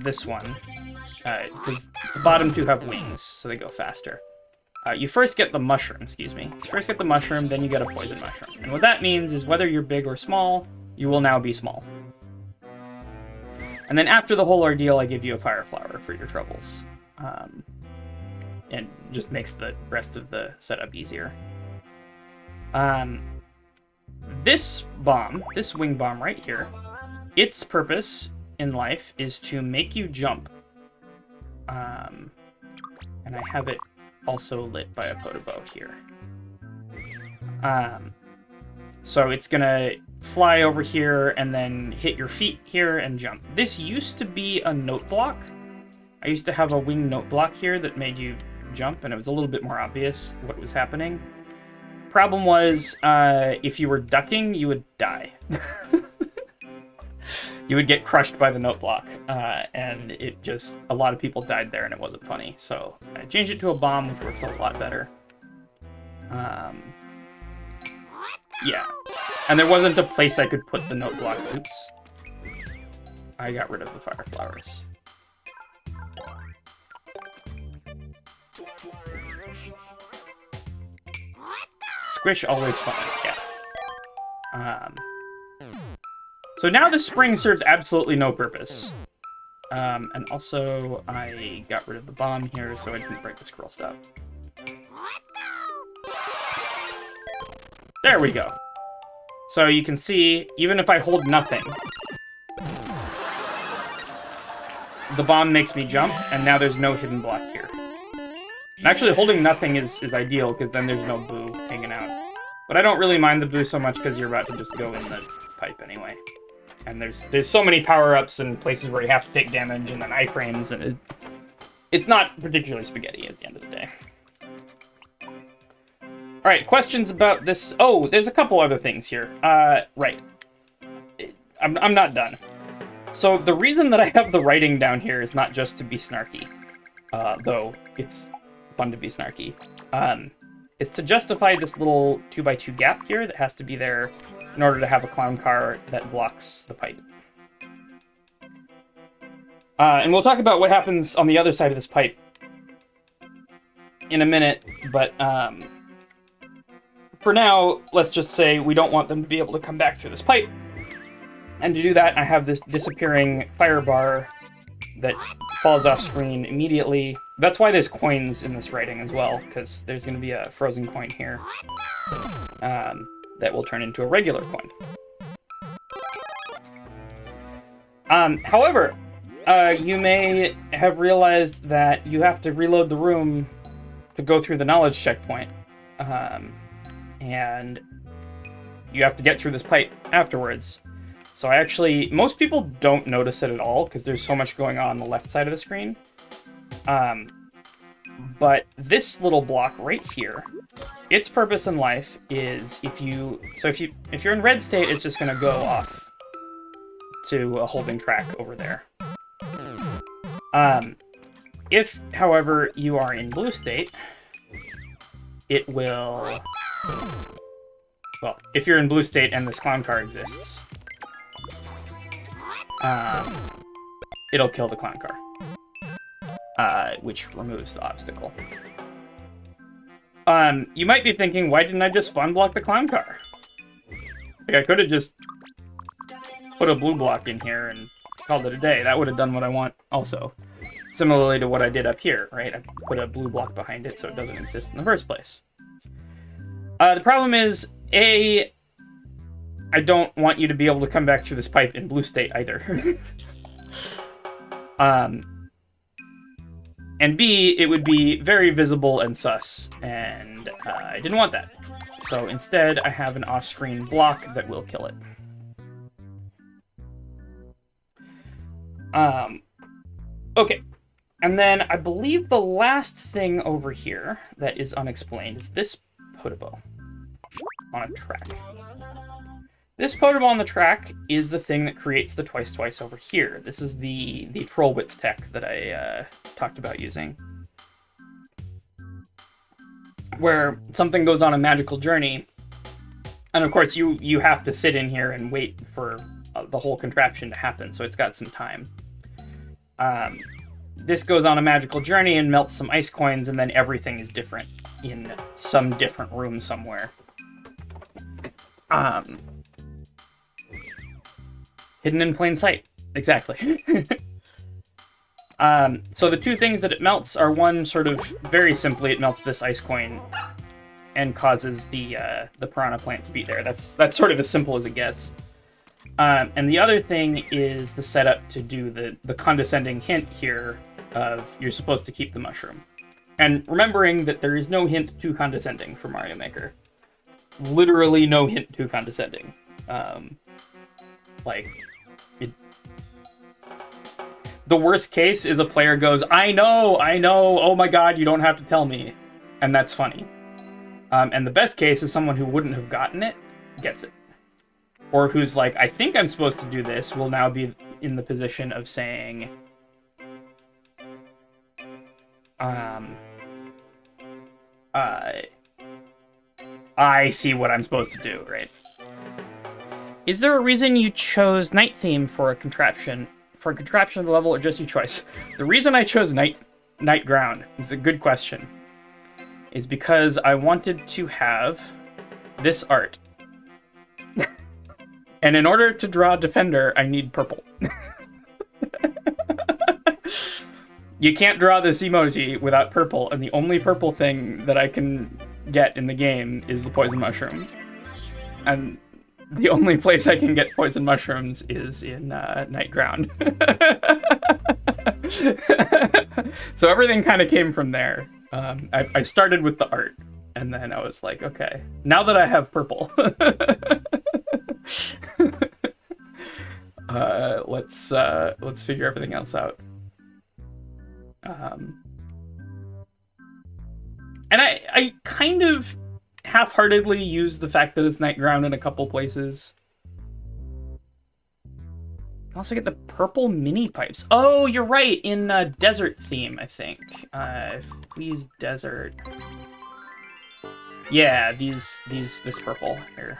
this one, because the bottom two have wings, so they go faster. You first get the mushroom, excuse me. You first get the mushroom, then you get a poison mushroom. And what that means is whether you're big or small, you will now be small. And then after the whole ordeal, I give you a fire flower for your troubles. And just makes the rest of the setup easier. This bomb, this wing bomb right here, its purpose in life is to make you jump. And I have it also lit by a Podoboo here. So it's gonna fly over here and then hit your feet here and jump. This used to be a note block. I used to have a wing note block here that made you jump, and it was a little bit more obvious what was happening. Problem was, if you were ducking, you would die. You would get crushed by the note block, and it just, a lot of people died there, and it wasn't funny. So I changed it to a bomb, which works a lot better. Yeah. And there wasn't a place I could put the note block. Oops. I got rid of the fire flowers. Squish always fun, yeah. So now the spring serves absolutely no purpose. And also, I got rid of the bomb here so I didn't break the scroll stop. There we go. So you can see, even if I hold nothing, the bomb makes me jump, and now there's no hidden block here. And actually, holding nothing is ideal, because then there's no boo hanging out. But I don't really mind the boo so much, because you're about to just go in the pipe anyway. And there's so many power-ups and places where you have to take damage, and then iframes, and it's not particularly spaghetti at the end of the day. Alright, questions about this? Oh, there's a couple other things here. Right. I'm not done. So the reason that I have the writing down here is not just to be snarky, though it's fun to be snarky. Is to justify this little 2x2 gap here that has to be there in order to have a clown car that blocks the pipe. And we'll talk about what happens on the other side of this pipe in a minute, but for now, let's just say we don't want them to be able to come back through this pipe. And to do that, I have this disappearing fire bar that falls off screen immediately. That's why there's coins in this writing as well, because there's going to be a frozen coin here that will turn into a regular coin. However, you may have realized that you have to reload the room to go through the knowledge checkpoint. And you have to get through this pipe afterwards. So most people don't notice it at all because there's so much going on the left side of the screen. But this little block right here, its purpose in life is if you're in red state, it's just going to go off to a holding track over there. If, however, you are in blue state, it will... Well, if you're in blue state and this clown car exists, it'll kill the clown car, which removes the obstacle. You might be thinking, why didn't I just spawn block the clown car? Like, I could have just put a blue block in here and called it a day. That would have done what I want also. Similarly to what I did up here, right? I put a blue block behind it so it doesn't exist in the first place. The problem is, A, I don't want you to be able to come back through this pipe in blue state either. And B, it would be very visible and sus, and I didn't want that. So instead, I have an off-screen block that will kill it. Okay. And then I believe the last thing over here that is unexplained is this Podoboo on a track. This Podoboo on the track is the thing that creates the twice over here. This is the Trollwitz tech that I talked about using. Where something goes on a magical journey, and of course you have to sit in here and wait for the whole contraption to happen, so it's got some time. This goes on a magical journey and melts some ice coins, and then everything is different in some different room somewhere. Hidden in plain sight. Exactly. So the two things that it melts are, one, sort of very simply, it melts this ice coin and causes the piranha plant to be there. That's sort of as simple as it gets. And the other thing is the setup to do the condescending hint here of you're supposed to keep the mushroom. And remembering that there is no hint to condescending for Mario Maker. Literally no hint to condescending. The worst case is a player goes, I know, oh my god, you don't have to tell me. And that's funny. And the best case is someone who wouldn't have gotten it, gets it. Or who's like, I think I'm supposed to do this, will now be in the position of saying, I see what I'm supposed to do, right? Is there a reason you chose Night Theme for a contraption? For a contraption of the level, or just your choice? The reason I chose Night Ground is a good question. Is because I wanted to have this art. And in order to draw Defender, I need purple. You can't draw this emoji without purple, and the only purple thing that I can get in the game is the poison mushroom. And the only place I can get poison mushrooms is in Night Ground. So everything kind of came from there. I started with the art, and then I was like, okay, now that I have purple, let's figure everything else out. And I kind of half-heartedly use the fact that it's Night Ground in a couple places. I also get the purple mini pipes. Oh, you're right, in Desert Theme, I think. If we use Desert... Yeah, this purple here.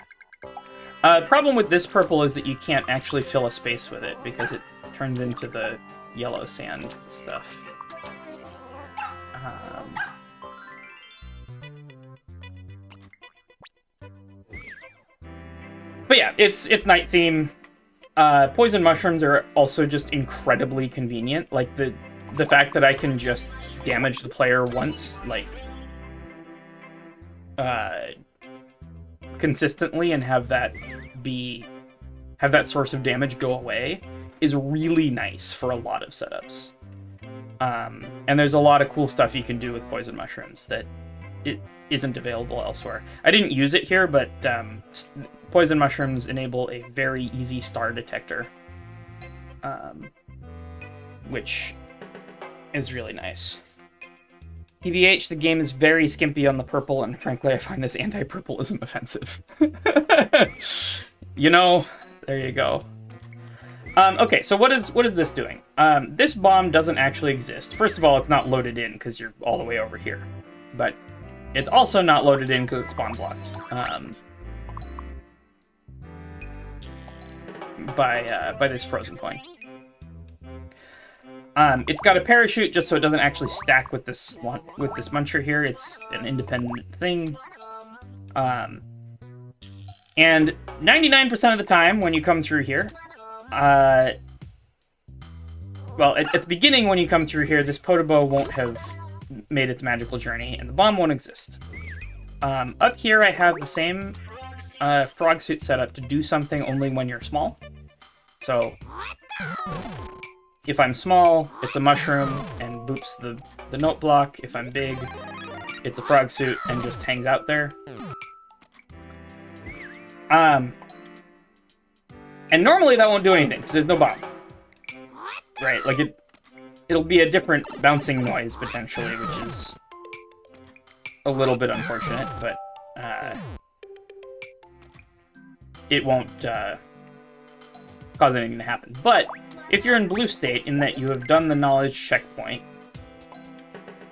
Problem with this purple is that you can't actually fill a space with it because it turns into the yellow sand stuff. But yeah, it's Night Theme. Poison mushrooms are also just incredibly convenient. Like, the fact that I can just damage the player once, like, consistently and have that source of damage go away is really nice for a lot of setups. And there's a lot of cool stuff you can do with poison mushrooms that it isn't available elsewhere. I didn't use it here, but poison mushrooms enable a very easy star detector, which is really nice. PBH, the game is very skimpy on the purple, and frankly, I find this anti-purpleism offensive. You know, there you go. Okay, so what is this doing? This bomb doesn't actually exist. First of all, it's not loaded in because you're all the way over here. But it's also not loaded in because it's spawn blocked. By this frozen coin. It's got a parachute just so it doesn't actually stack with this muncher here. It's an independent thing. And 99% of the time when you come through here, well, at the beginning when you come through here, this Podoboo won't have made its magical journey, and the bomb won't exist. Up here, I have the same frog suit setup to do something only when you're small. So, if I'm small, it's a mushroom and boops the note block. If I'm big, it's a frog suit and just hangs out there. And normally that won't do anything, because there's no bomb. Right, like it'll be a different bouncing noise, potentially, which is a little bit unfortunate, but it won't cause anything to happen. But if you're in blue state, in that you have done the knowledge checkpoint...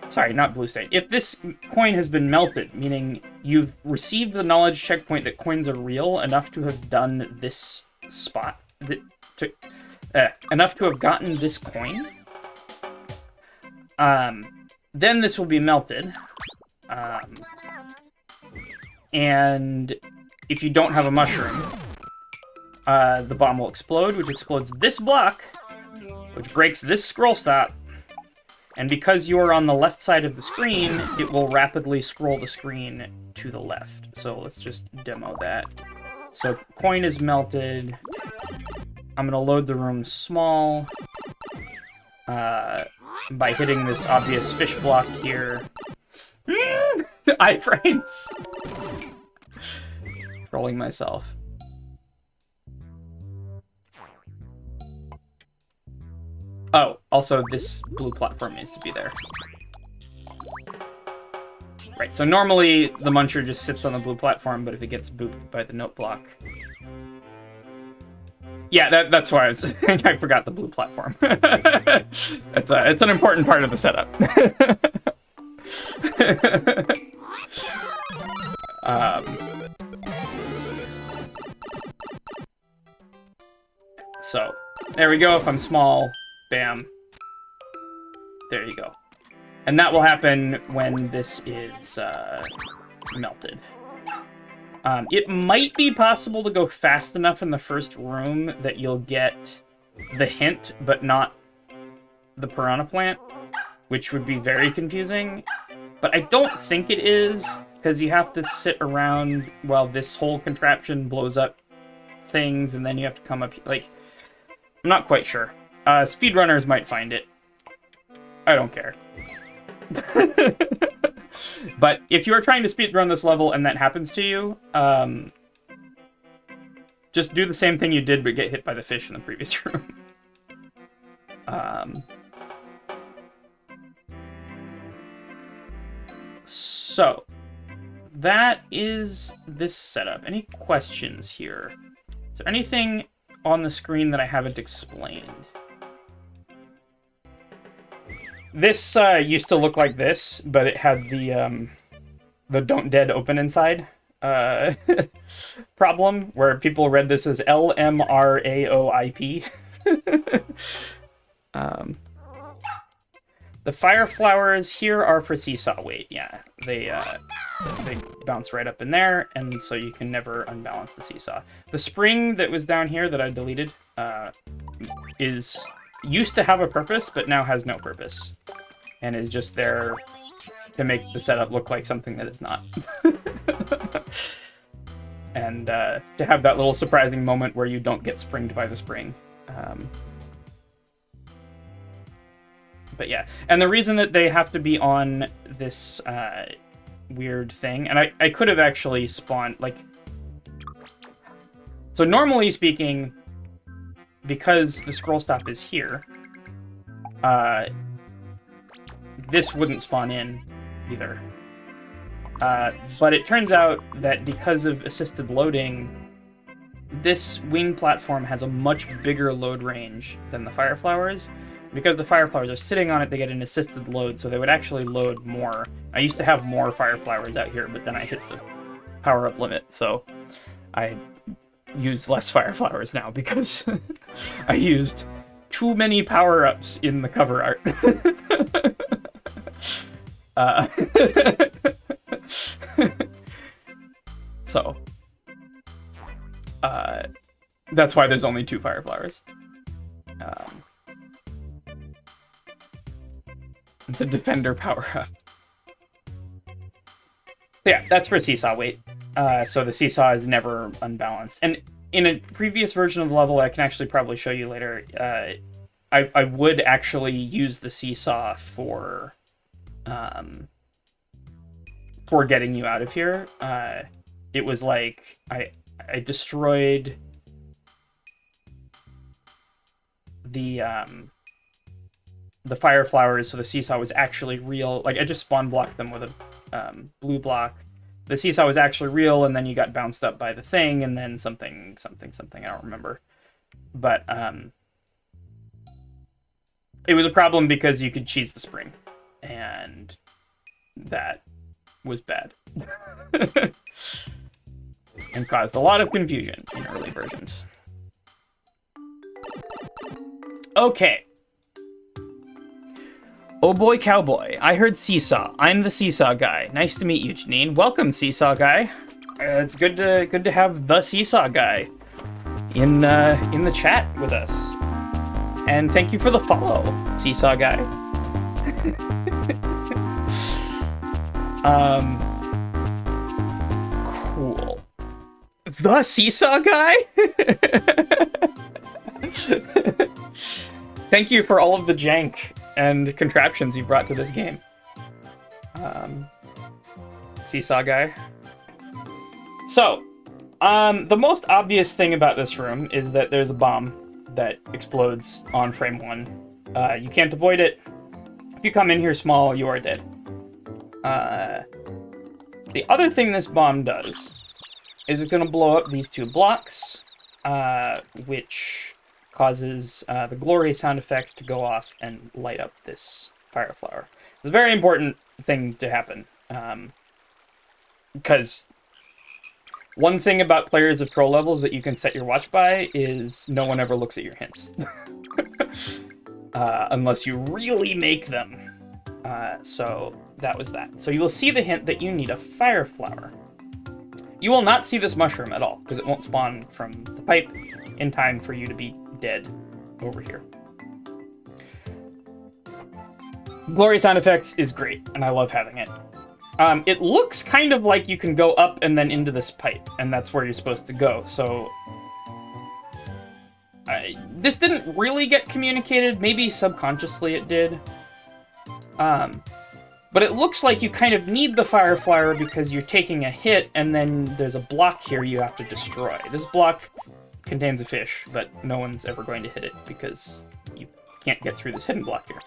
Sorry, not blue state. If this coin has been melted, meaning you've received the knowledge checkpoint that coins are real enough to have done this spot, enough to have gotten this coin, then this will be melted. And if you don't have a mushroom, the bomb will explode, which explodes this block, which breaks this scroll stop. And because you're on the left side of the screen, it will rapidly scroll the screen to the left. So let's just demo that. So coin is melted. I'm gonna load the room small by hitting this obvious fish block here. Iframes. Trolling myself. Oh, also this blue platform needs to be there. Right, so normally the Muncher just sits on the blue platform, but if it gets booped by the note block... Yeah, that's why I forgot the blue platform. It's an important part of the setup. So, there we go. If I'm small, bam. There you go. And that will happen when this is melted. It might be possible to go fast enough in the first room that you'll get the hint, but not the piranha plant, which would be very confusing. But I don't think it is, because you have to sit around while this whole contraption blows up things, and then you have to come up... Like, I'm not quite sure. Speedrunners might find it. I don't care. But if you're trying to speedrun this level and that happens to you, just do the same thing you did but get hit by the fish in the previous room. So, that is this setup. Any questions here? Is there anything on the screen that I haven't explained? This used to look like this, but it had the Don't Dead Open Inside problem, where people read this as LMRAOIP. The fire flowers here are for seesaw weight. Yeah, they bounce right up in there, and so you can never unbalance the seesaw. The spring that was down here that I deleted used to have a purpose, but now has no purpose, and is just there to make the setup look like something that it's not. And to have that little surprising moment where you don't get springed by the spring. But yeah, and the reason that they have to be on this weird thing, and I could have actually spawned, like... So normally speaking, because the scroll stop is here, this wouldn't spawn in either. But it turns out that because of assisted loading, this wing platform has a much bigger load range than the fire flowers. Because the fire flowers are sitting on it, they get an assisted load, so they would actually load more. I used to have more fire flowers out here, but then I hit the power-up limit, so I use less fire flowers now because I used too many power-ups in the cover art. So, that's why there's only 2 fire flowers. The defender power-up. yeah, that's for seesaw weight. So the seesaw is never unbalanced. And in a previous version of the level, I can actually probably show you later, I would actually use the seesaw for getting you out of here. It was like I destroyed the fire flowers, so the seesaw was actually real. Like I just spawn blocked them with a blue block. The seesaw was actually real, and then you got bounced up by the thing, and then something. I don't remember, but it was a problem because you could cheese the spring, and that was bad. And caused a lot of confusion in early versions. Okay. Oh boy, cowboy. I heard Seesaw. I'm the Seesaw guy. Nice to meet you, Janine. Welcome, Seesaw guy. It's good to have the Seesaw guy in the chat with us. And thank you for the follow, Seesaw guy. Cool. The Seesaw guy? Thank you for all of the jank and contraptions you brought to this game. Seesaw guy. So, the most obvious thing about this room is that there's a bomb that explodes on frame 1. You can't avoid it. If you come in here small, you are dead. The other thing this bomb does is it's going to blow up these 2 blocks, which causes the glory sound effect to go off and light up this fire flower. It's a very important thing to happen, because one thing about players of troll levels that you can set your watch by is no one ever looks at your hints. Unless you really make them. So that was that. So you will see the hint that you need a fire flower. You will not see this mushroom at all, because it won't spawn from the pipe in time for you to be dead over here. Glory sound effects is great, and I love having it. It looks kind of like you can go up and then into this pipe, and that's where you're supposed to go, so... this didn't really get communicated, maybe subconsciously it did. But it looks like you kind of need the fire flower because you're taking a hit, and then there's a block here you have to destroy. This block contains a fish, but no one's ever going to hit it because you can't get through this hidden block here.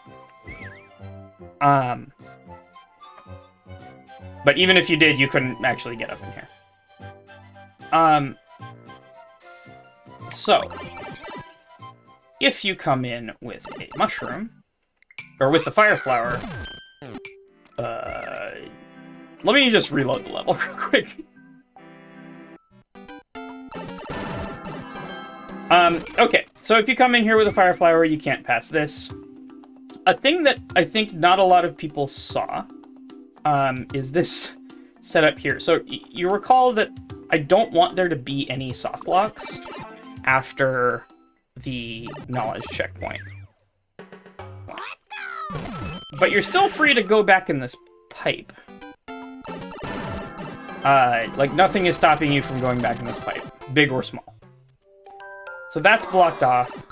But even if you did, you couldn't actually get up in here. So, if you come in with a mushroom, or with the fire flower, let me just reload the level real quick. Okay, so if you come in here with a fire flower, you can't pass this. A thing that I think not a lot of people saw is this setup here. So you recall that I don't want there to be any soft locks after the knowledge checkpoint. But you're still free to go back in this pipe. Like, nothing is stopping you from going back in this pipe, big or small. So that's blocked off.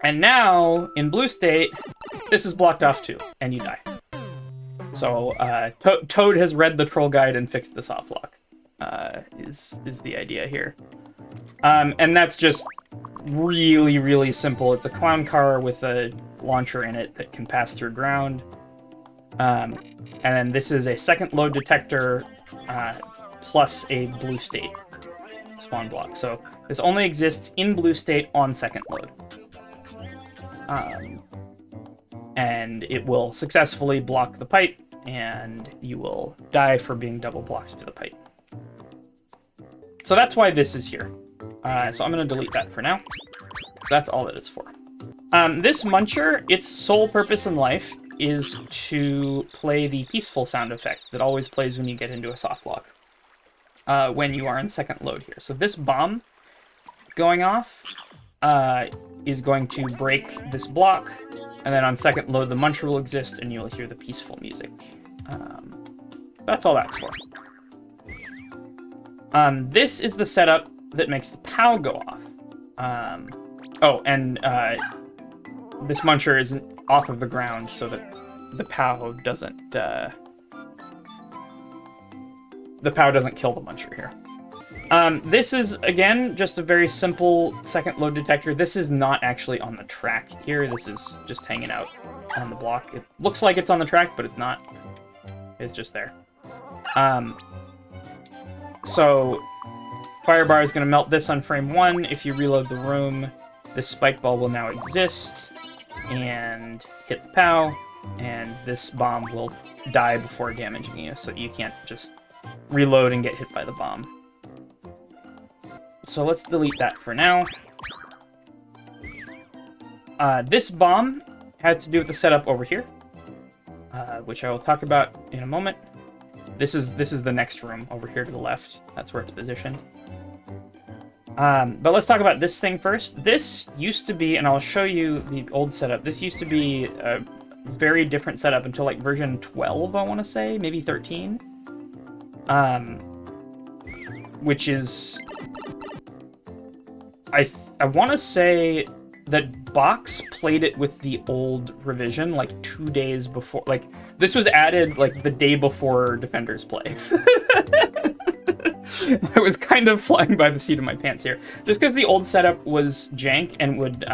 And now, in blue state, this is blocked off too, and you die. So, Toad has read the troll guide and fixed the soft lock, is the idea here. And that's just really, really simple. It's a clown car with a launcher in it that can pass through ground. And then this is a second load detector plus a blue state spawn block. So this only exists in blue state on second load. And it will successfully block the pipe, and you will die for being double blocked to the pipe. So that's why this is here. So I'm going to delete that for now. So that's all it is for. This muncher, its sole purpose in life is to play the peaceful sound effect that always plays when you get into a soft lock. When you are in second load here. So this bomb going off is going to break this block, and then on second load the muncher will exist and you'll hear the peaceful music. That's all that's for. This is the setup that makes the POW go off. Oh, and this muncher isn't off of the ground so that the POW doesn't kill the muncher here. This is, again, just a very simple second load detector. This is not actually on the track here. This is just hanging out on the block. It looks like it's on the track, but it's not. It's just there. So Firebar is going to melt this on frame 1. If you reload the room, this spike ball will now exist and hit the POW, and this bomb will die before damaging you, so you can't just reload and get hit by the bomb. So let's delete that for now. This bomb has to do with the setup over here, which I will talk about in a moment. This is the next room over here to the left. That's where it's positioned. But let's talk about this thing first. This used to be, and I'll show you the old setup. This used to be a very different setup until like version 12, I want to say, maybe 13. Which is, I want to say that Box played it with the old revision like 2 days before. Like, this was added like the day before Defenders play. I was kind of flying by the seat of my pants here. Just because the old setup was jank and would,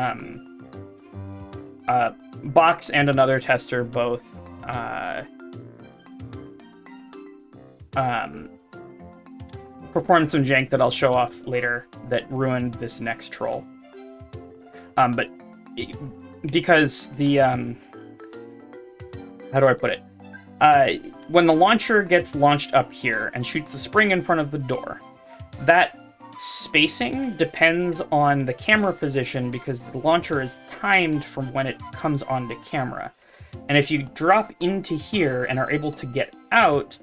Box and another tester both, performed some jank that I'll show off later that ruined this next troll. But because the, how do I put it? When the launcher gets launched up here and shoots the spring in front of the door, that spacing depends on the camera position because the launcher is timed from when it comes onto camera. And if you drop into here and are able to get out,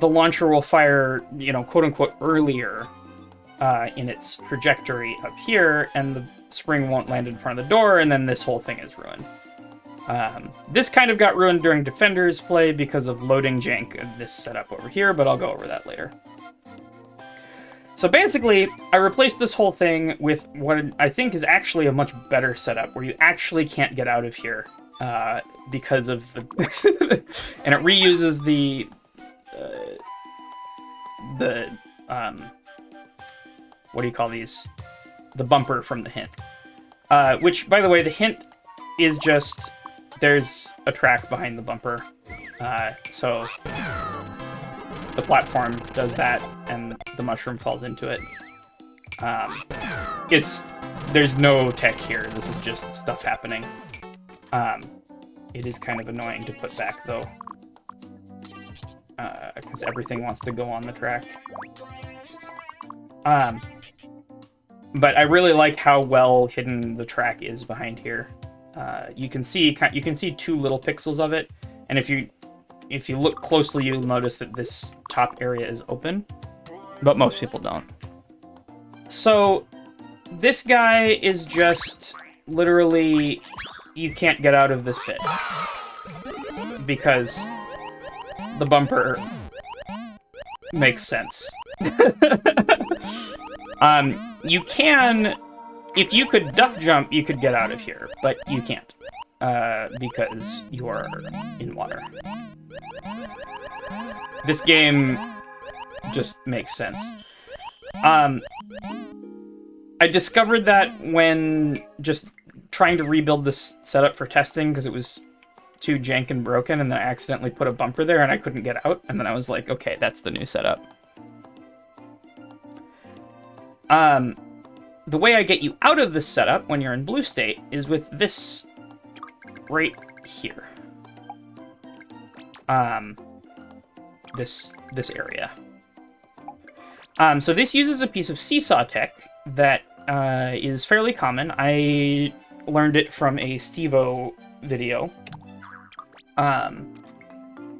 the launcher will fire, you know, quote-unquote earlier in its trajectory up here, and the spring won't land in front of the door, and then this whole thing is ruined. This kind of got ruined during Defenders play because of loading jank of this setup over here, but I'll go over that later. So basically, I replaced this whole thing with what I think is actually a much better setup, where you actually can't get out of here because of the... and it reuses the what do you call these? The bumper from the hint. Which, by the way, the hint is just... There's a track behind the bumper, so the platform does that, and the mushroom falls into it. There's no tech here. This is just stuff happening. It is kind of annoying to put back, though, because everything wants to go on the track. But I really like how well hidden the track is behind here. You can see 2 little pixels of it, and if you look closely, you'll notice that this top area is open, but most people don't. So this guy is just literally, you can't get out of this pit because the bumper makes sense. You can, if you could duck jump, you could get out of here, but you can't, because you are in water. This game just makes sense. I discovered that when just trying to rebuild this setup for testing, because it was too jank and broken, and then I accidentally put a bumper there and I couldn't get out, and then I was like, okay, that's the new setup. The way I get you out of this setup when you're in blue state is with this right here. This area. So this uses a piece of seesaw tech that is fairly common. I learned it from a Steve-O video,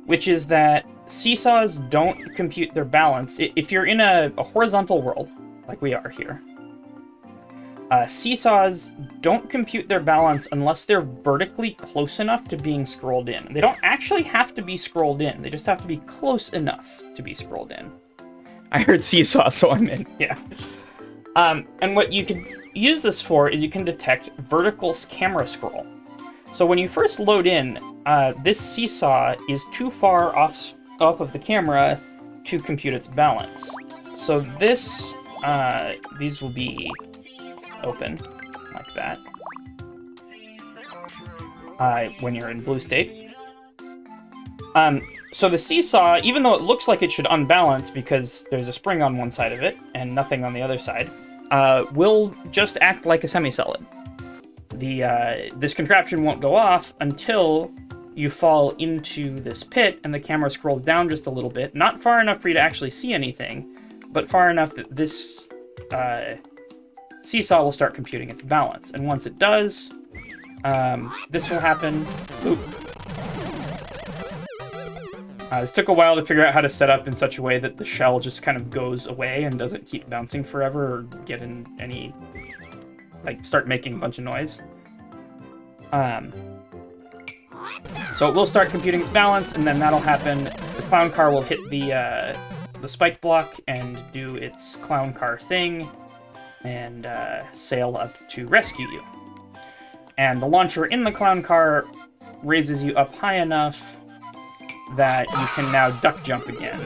which is that seesaws don't compute their balance. If you're in a horizontal world, like we are here, Seesaws don't compute their balance unless they're vertically close enough to being scrolled in. They don't actually have to be scrolled in. They just have to be close enough to be scrolled in. I heard seesaw, so I'm in. Yeah. And what you could use this for is you can detect vertical camera scroll. So when you first load in, this seesaw is too far off of the camera to compute its balance. So this, these will be open like that when you're in blue state. So the seesaw, even though it looks like it should unbalance because there's a spring on one side of it and nothing on the other side, will just act like a semi-solid. This contraption won't go off until you fall into this pit and the camera scrolls down just a little bit, not far enough for you to actually see anything, but far enough that this seesaw will start computing its balance. And once it does, this will happen. Oop. This took a while to figure out how to set up in such a way that the shell just kind of goes away and doesn't keep bouncing forever or get in any, like, start making a bunch of noise. So it will start computing its balance, and then that'll happen. The clown car will hit the spike block and do its clown car thing and sail up to rescue you. And the launcher in the clown car raises you up high enough that you can now duck jump again.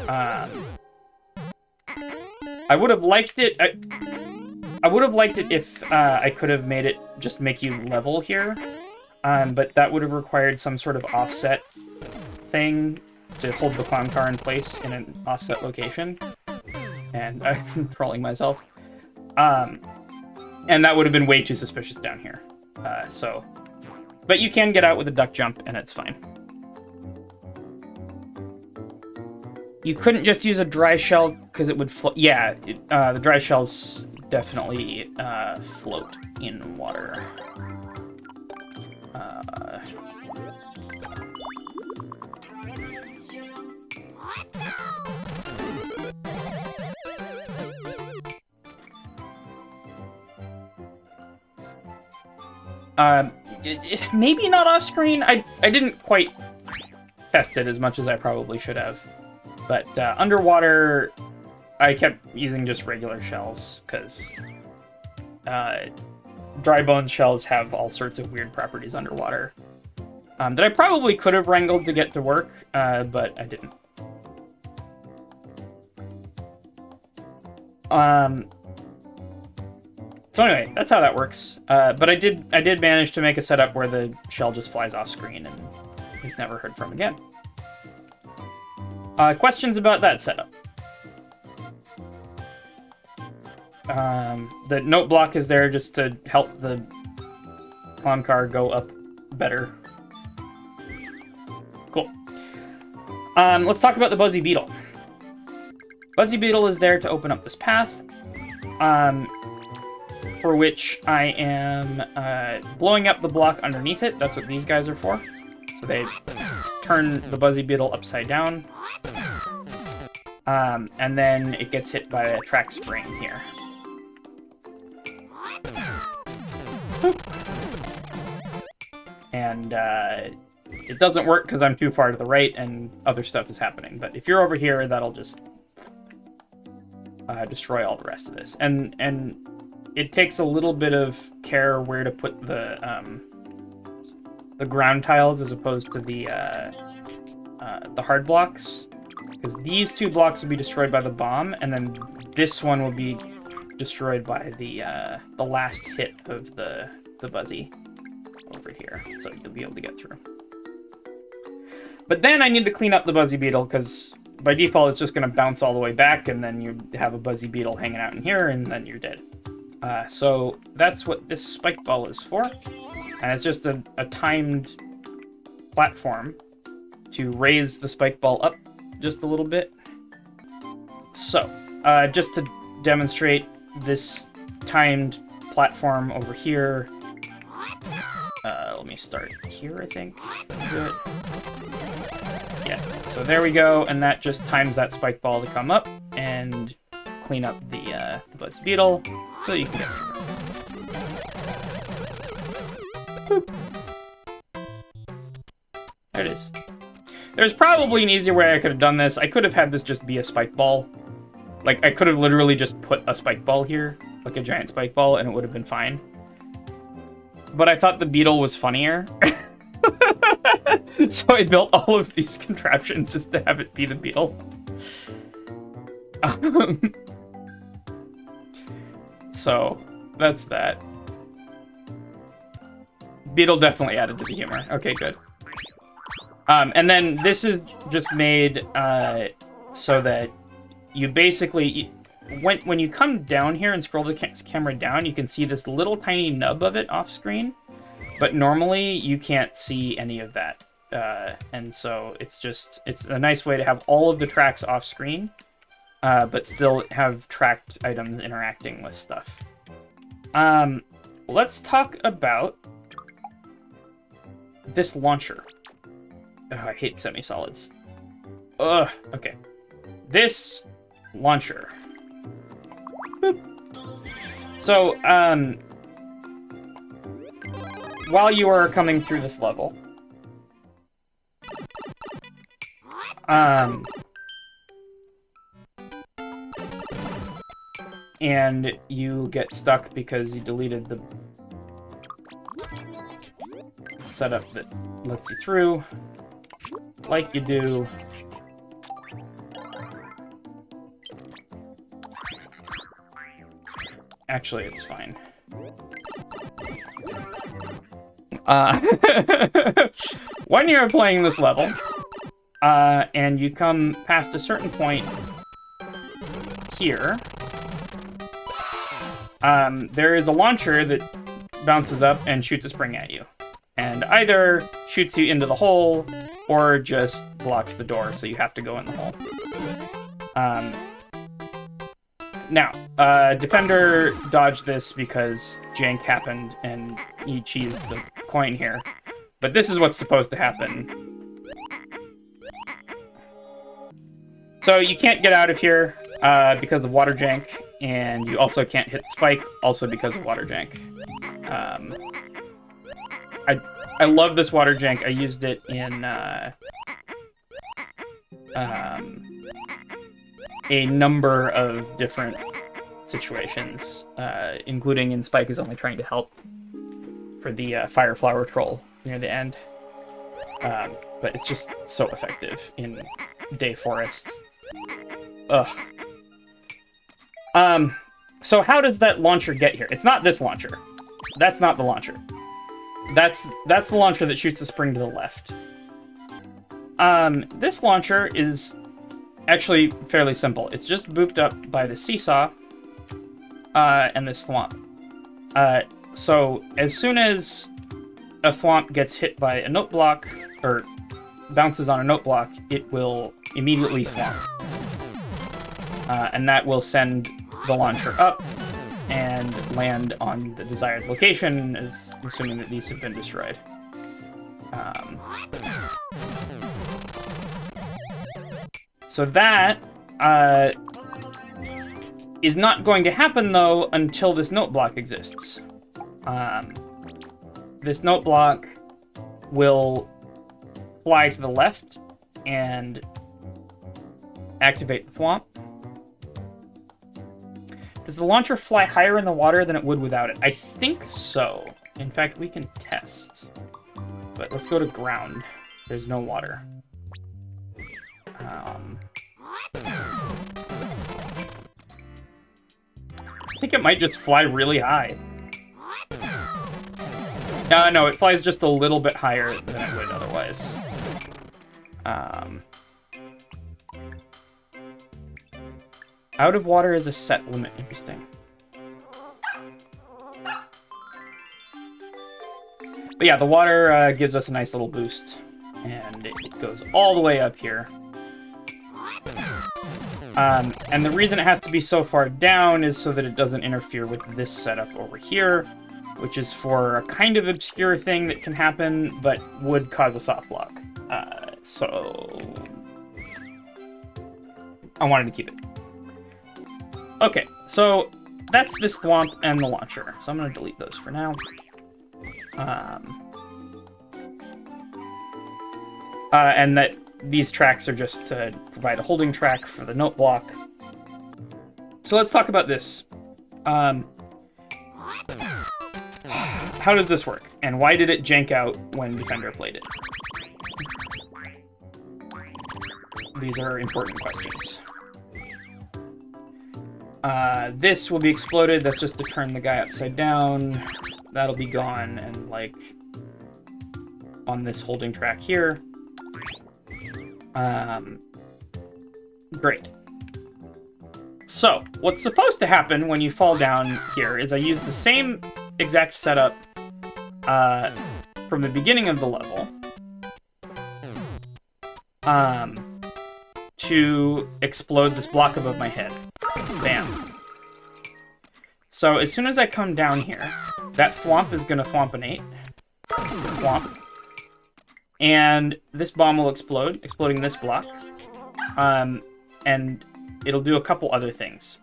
I would have liked it. I would have liked it if I could have made it just make you level here, but that would have required some sort of offset thing to hold the clown car in place in an offset location. And I'm trolling myself. And that would have been way too suspicious down here. But you can get out with a duck jump, and it's fine. You couldn't just use a dry shell because it would float. Yeah, the dry shells definitely float in water. Maybe not off screen. I didn't quite test it as much as I probably should have. But underwater, I kept using just regular shells because dry bone shells have all sorts of weird properties underwater that I probably could have wrangled to get to work, but I didn't. So anyway, that's how that works. But I did manage to make a setup where the shell just flies off screen and is never heard from again. Questions about that setup? The note block is there just to help the clown car go up better. Cool. Let's talk about the Buzzy Beetle. Buzzy Beetle is there to open up this path, for which I am blowing up the block underneath it. That's what these guys are for. So they turn the Buzzy Beetle upside down. And then it gets hit by a track spring here. And it doesn't work because I'm too far to the right and other stuff is happening. But if you're over here, that'll just destroy all the rest of this. And it takes a little bit of care where to put the ground tiles as opposed to the hard blocks, because these two blocks will be destroyed by the bomb, and then this one will be destroyed by the last hit of the Buzzy over here, so you'll be able to get through. But then I need to clean up the Buzzy Beetle, because by default it's just going to bounce all the way back, and then you have a Buzzy Beetle hanging out in here, and then you're dead. So that's what this spike ball is for, and it's just a timed platform to raise the spike ball up just a little bit. So, just to demonstrate this timed platform over here, let me start here, I think. Do it. Yeah, so there we go, and that just times that spike ball to come up, and clean up the Buzz Beetle so that you can get through. Boop. There it is. There's probably an easier way I could have done this. I could have had this just be a spike ball. Like, I could have literally just put a spike ball here, like a giant spike ball, and it would have been fine. But I thought the beetle was funnier. So I built all of these contraptions just to have it be the beetle. So, that's that. Beetle definitely added to the humor. Okay, good. And then this is just made so that you basically, when you come down here and scroll the camera down, you can see this little tiny nub of it off screen. But normally you can't see any of that. And so it's a nice way to have all of the tracks off screen, but still have tracked items interacting with stuff. Let's talk about this launcher. Oh, I hate semi-solids. Ugh, okay. This launcher. Boop. So, while you are coming through this level, and you get stuck because you deleted the setup that lets you through, like you do. Actually, it's fine. When you're playing this level, and you come past a certain point here, there is a launcher that bounces up and shoots a spring at you. And either shoots you into the hole, or just blocks the door, so you have to go in the hole. Now, Defender dodged this because jank happened and he cheesed the coin here. But this is what's supposed to happen. So you can't get out of here because of water jank, and you also can't hit the spike, also because of water jank. I love this water jank. I used it in a number of different situations, including in Spike is only trying to help for the Fire Flower Troll near the end. But it's just so effective in Day Forest. Ugh. So how does that launcher get here? It's not this launcher. That's not the launcher. That's the launcher that shoots the spring to the left. This launcher is actually fairly simple. It's just booped up by the seesaw and this thwomp. So as soon as a thwomp gets hit by a note block, or bounces on a note block, it will immediately thwomp. And that will send the launcher up and land on the desired location, assuming that these have been destroyed. So that is not going to happen, though, until this note block exists. This note block will fly to the left and activate the thwomp. Does the launcher fly higher in the water than it would without it? I think so. In fact, we can test. But let's go to ground. There's no water. I think it might just fly really high. No, it flies just a little bit higher than it would otherwise. Out of water is a set limit. Interesting. But yeah, the water gives us a nice little boost. And it goes all the way up here. And the reason it has to be so far down is so that it doesn't interfere with this setup over here, which is for a kind of obscure thing that can happen, but would cause a soft lock. So I wanted to keep it. Okay, so that's this thwomp and the launcher. So I'm going to delete those for now. And that these tracks are just to provide a holding track for the note block. So let's talk about this. How does this work? And why did it jank out when Defender played it? These are important questions. This will be exploded. That's just to turn the guy upside down. That'll be gone. And, like, on this holding track here. Great. So, what's supposed to happen when you fall down here is I use the same exact setup from the beginning of the level to explode this block above my head. Bam. So, as soon as I come down here, that thwomp is going to thwompinate. Thwomp. And this bomb will explode, exploding this block. And it'll do a couple other things.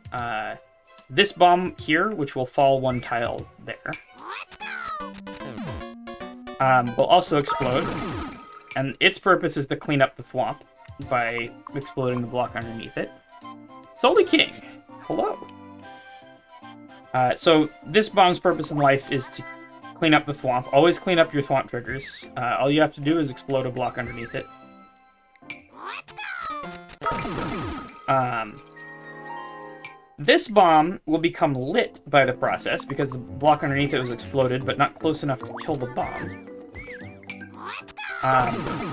This bomb here, which will fall one tile there, will also explode. And its purpose is to clean up the thwomp by exploding the block underneath it. Solely King, hello. So this bomb's purpose in life is to clean up the thwomp. Always clean up your thwomp triggers. All you have to do is explode a block underneath it. This bomb will become lit by the process because the block underneath it was exploded, but not close enough to kill the bomb.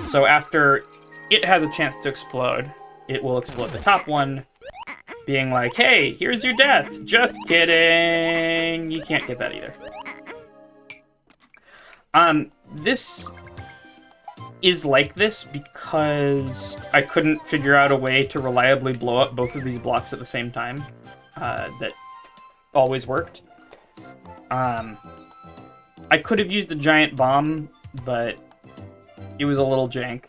So after it has a chance to explode, it will explode the top one, being like, hey, here's your death. Just kidding. You can't get that either. This is like this because I couldn't figure out a way to reliably blow up both of these blocks at the same time. That always worked. I could have used a giant bomb, but it was a little jank.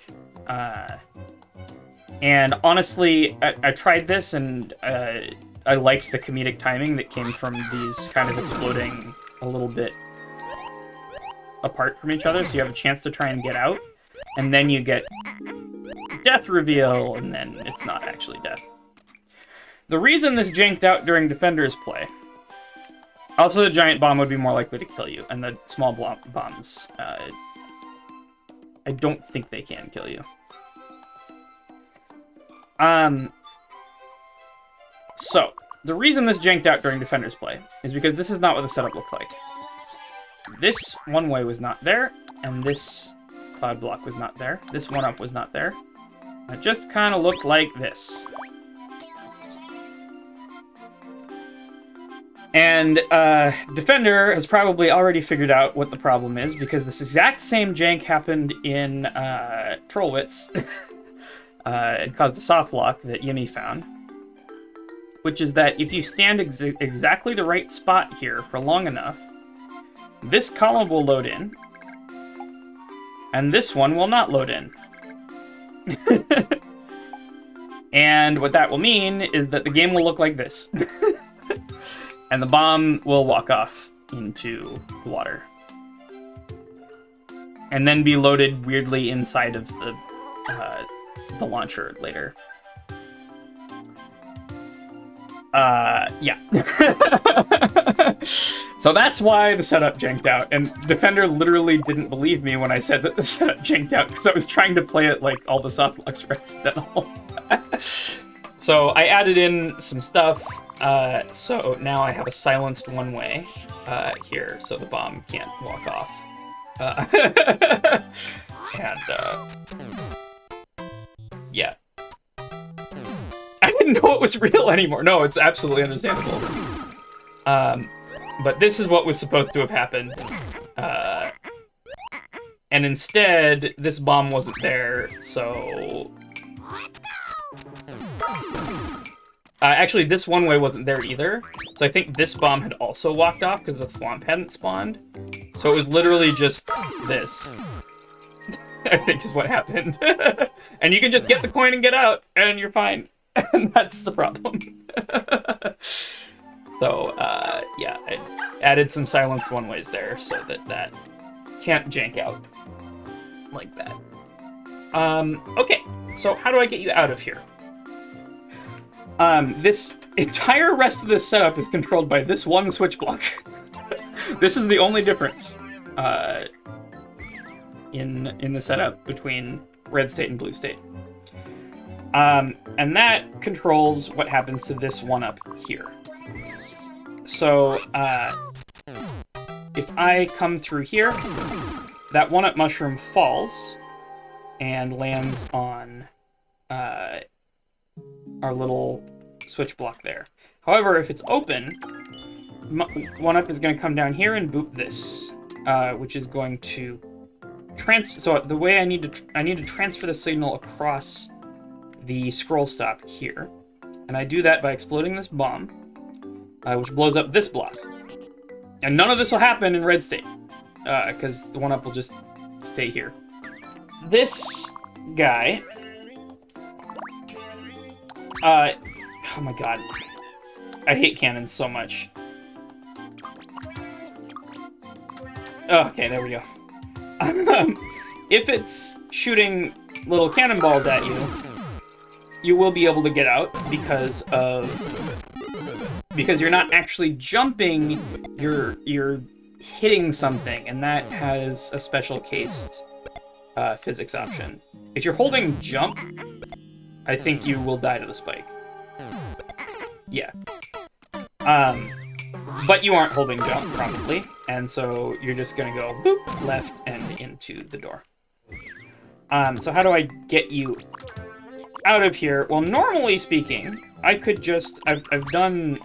And honestly, I tried this, and I liked the comedic timing that came from these kind of exploding a little bit apart from each other, so you have a chance to try and get out, and then you get death reveal, and then it's not actually death. The reason this janked out during Defender's play, also the giant bomb would be more likely to kill you, and the small bombs, I don't think they can kill you. So, the reason this janked out during Defender's play is because this is not what the setup looked like. This one-way was not there, and this cloud block was not there. This one-up was not there. It just kind of looked like this. And Defender has probably already figured out what the problem is, because this exact same jank happened in Trollwitz. It caused a soft block that Yimmy found. Which is that if you stand exactly the right spot here for long enough, this column will load in, and this one will not load in. And what that will mean is that the game will look like this. And the bomb will walk off into the water. And then be loaded weirdly inside of the launcher later. Yeah. So that's why the setup janked out, and Defender literally didn't believe me when I said that the setup janked out, because I was trying to play it like all the soft blocks were accidental. So I added in some stuff, so now I have a silenced one-way here, so the bomb can't walk off. Yeah. I didn't know it was real anymore. No, it's absolutely understandable. But this is what was supposed to have happened. And instead, this bomb wasn't there, so... actually, this one-way wasn't there either. So I think this bomb had also walked off because the thwomp hadn't spawned. So it was literally just this. I think is what happened. And you can just get the coin and get out, and you're fine. And that's the problem. So, yeah, I added some silenced one-ways there so that that can't jank out like that. Okay, so how do I get you out of here? This entire rest of this setup is controlled by this one switch block. This is the only difference in the setup between red state and blue state. And that controls what happens to this one up here. So, if I come through here, that one-up mushroom falls and lands on our little switch block there. However, if it's open, one-up is going to come down here and boop this, which is going to transfer. So the way I need to transfer the signal across the scroll stop here, and I do that by exploding this bomb, which blows up this block. And none of this will happen in red state, because the one-up will just stay here. This guy, oh my god, I hate cannons so much. Okay, there we go. If it's shooting little cannonballs at you, you will be able to get out because you're not actually jumping, you're hitting something, and that has a special cased physics option. If you're holding jump, I think you will die to the spike. Yeah. But you aren't holding jump, probably, and so you're just gonna go boop, left, and into the door. So how do I get you out of here? Well, normally speaking, I could just, I've done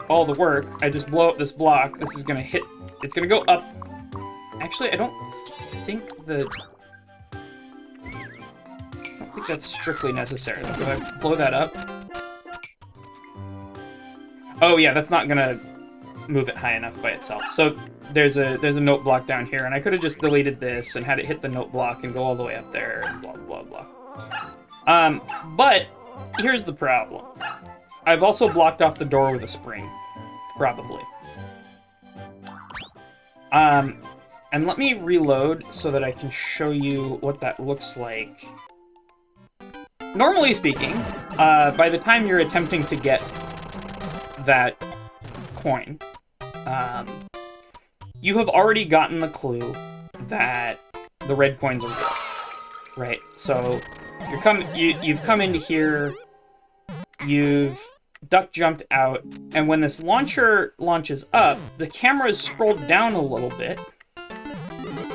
all the work. I just blow up this block. This is gonna hit, it's gonna go up. Actually, I don't think that's strictly necessary. Do I blow that up? Oh yeah, that's not gonna move it high enough by itself. So there's a note block down here, and I could have just deleted this and had it hit the note block and go all the way up there and blah blah blah. But here's the problem. I've also blocked off the door with a spring, probably. And let me reload so that I can show you what that looks like. Normally speaking, by the time you're attempting to get that coin, you have already gotten the clue that the red coins are real, right? So you've come into here, you've duck jumped out, and when this launcher launches up, the camera is scrolled down a little bit,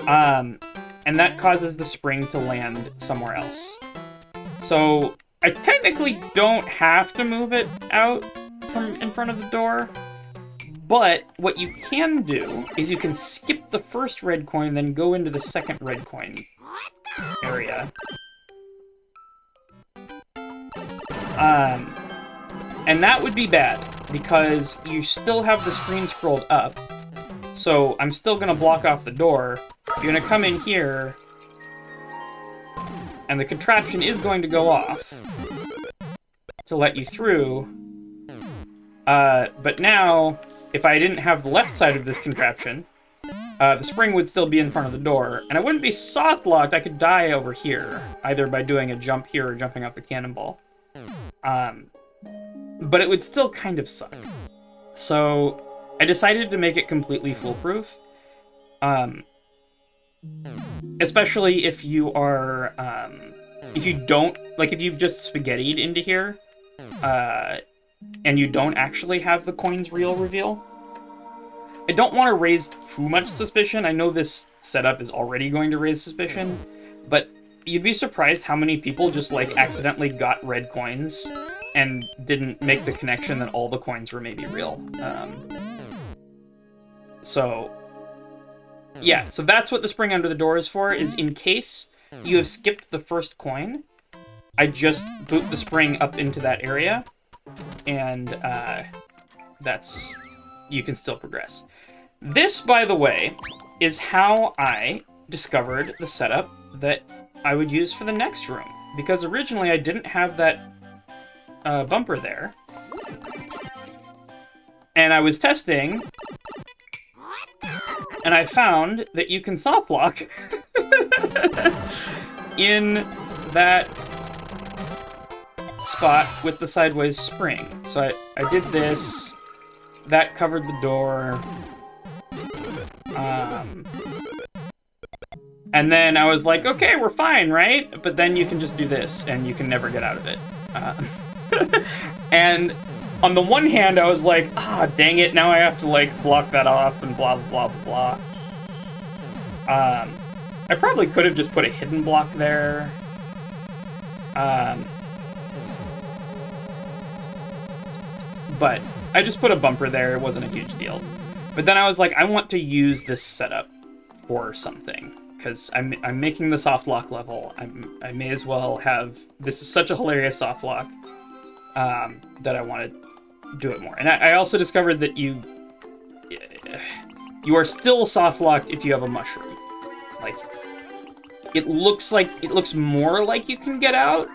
and that causes the spring to land somewhere else. So I technically don't have to move it out from in front of the door, but what you can do is you can skip the first red coin, then go into the second red coin area. And that would be bad, because you still have the screen scrolled up, so I'm still going to block off the door. You're going to come in here, and the contraption is going to go off to let you through. But now, if I didn't have the left side of this contraption, the spring would still be in front of the door, and I wouldn't be soft locked. I could die over here, either by doing a jump here or jumping off the cannonball. But it would still kind of suck. So I decided to make it completely foolproof. Especially if you are, if you don't, like if you've just spaghettied into here, and you don't actually have the coin's real reveal. I don't want to raise too much suspicion. I know this setup is already going to raise suspicion, but you'd be surprised how many people just like accidentally got red coins and didn't make the connection that all the coins were maybe real. So yeah, so that's what the spring under the door is for, is in case you have skipped the first coin, I just boot the spring up into that area, and that's, you can still progress. This, by the way, is how I discovered the setup that I would use for the next room, because originally I didn't have that a bumper there. And I was testing, and I found that you can soft lock in that spot with the sideways spring. So I did this, that covered the door, and then I was like, okay, we're fine, right? But then you can just do this, and you can never get out of it. And on the one hand, I was like, dang it, now I have to, like, block that off and blah, blah, blah, blah. I probably could have just put a hidden block there. But I just put a bumper there. It wasn't a huge deal. But then I was like, I want to use this setup for something. Because I'm making the soft lock level. I may as well have... This is such a hilarious soft lock that I want to do it more. And I also discovered that you are still soft locked if you have a mushroom. Like, it looks more like you can get out,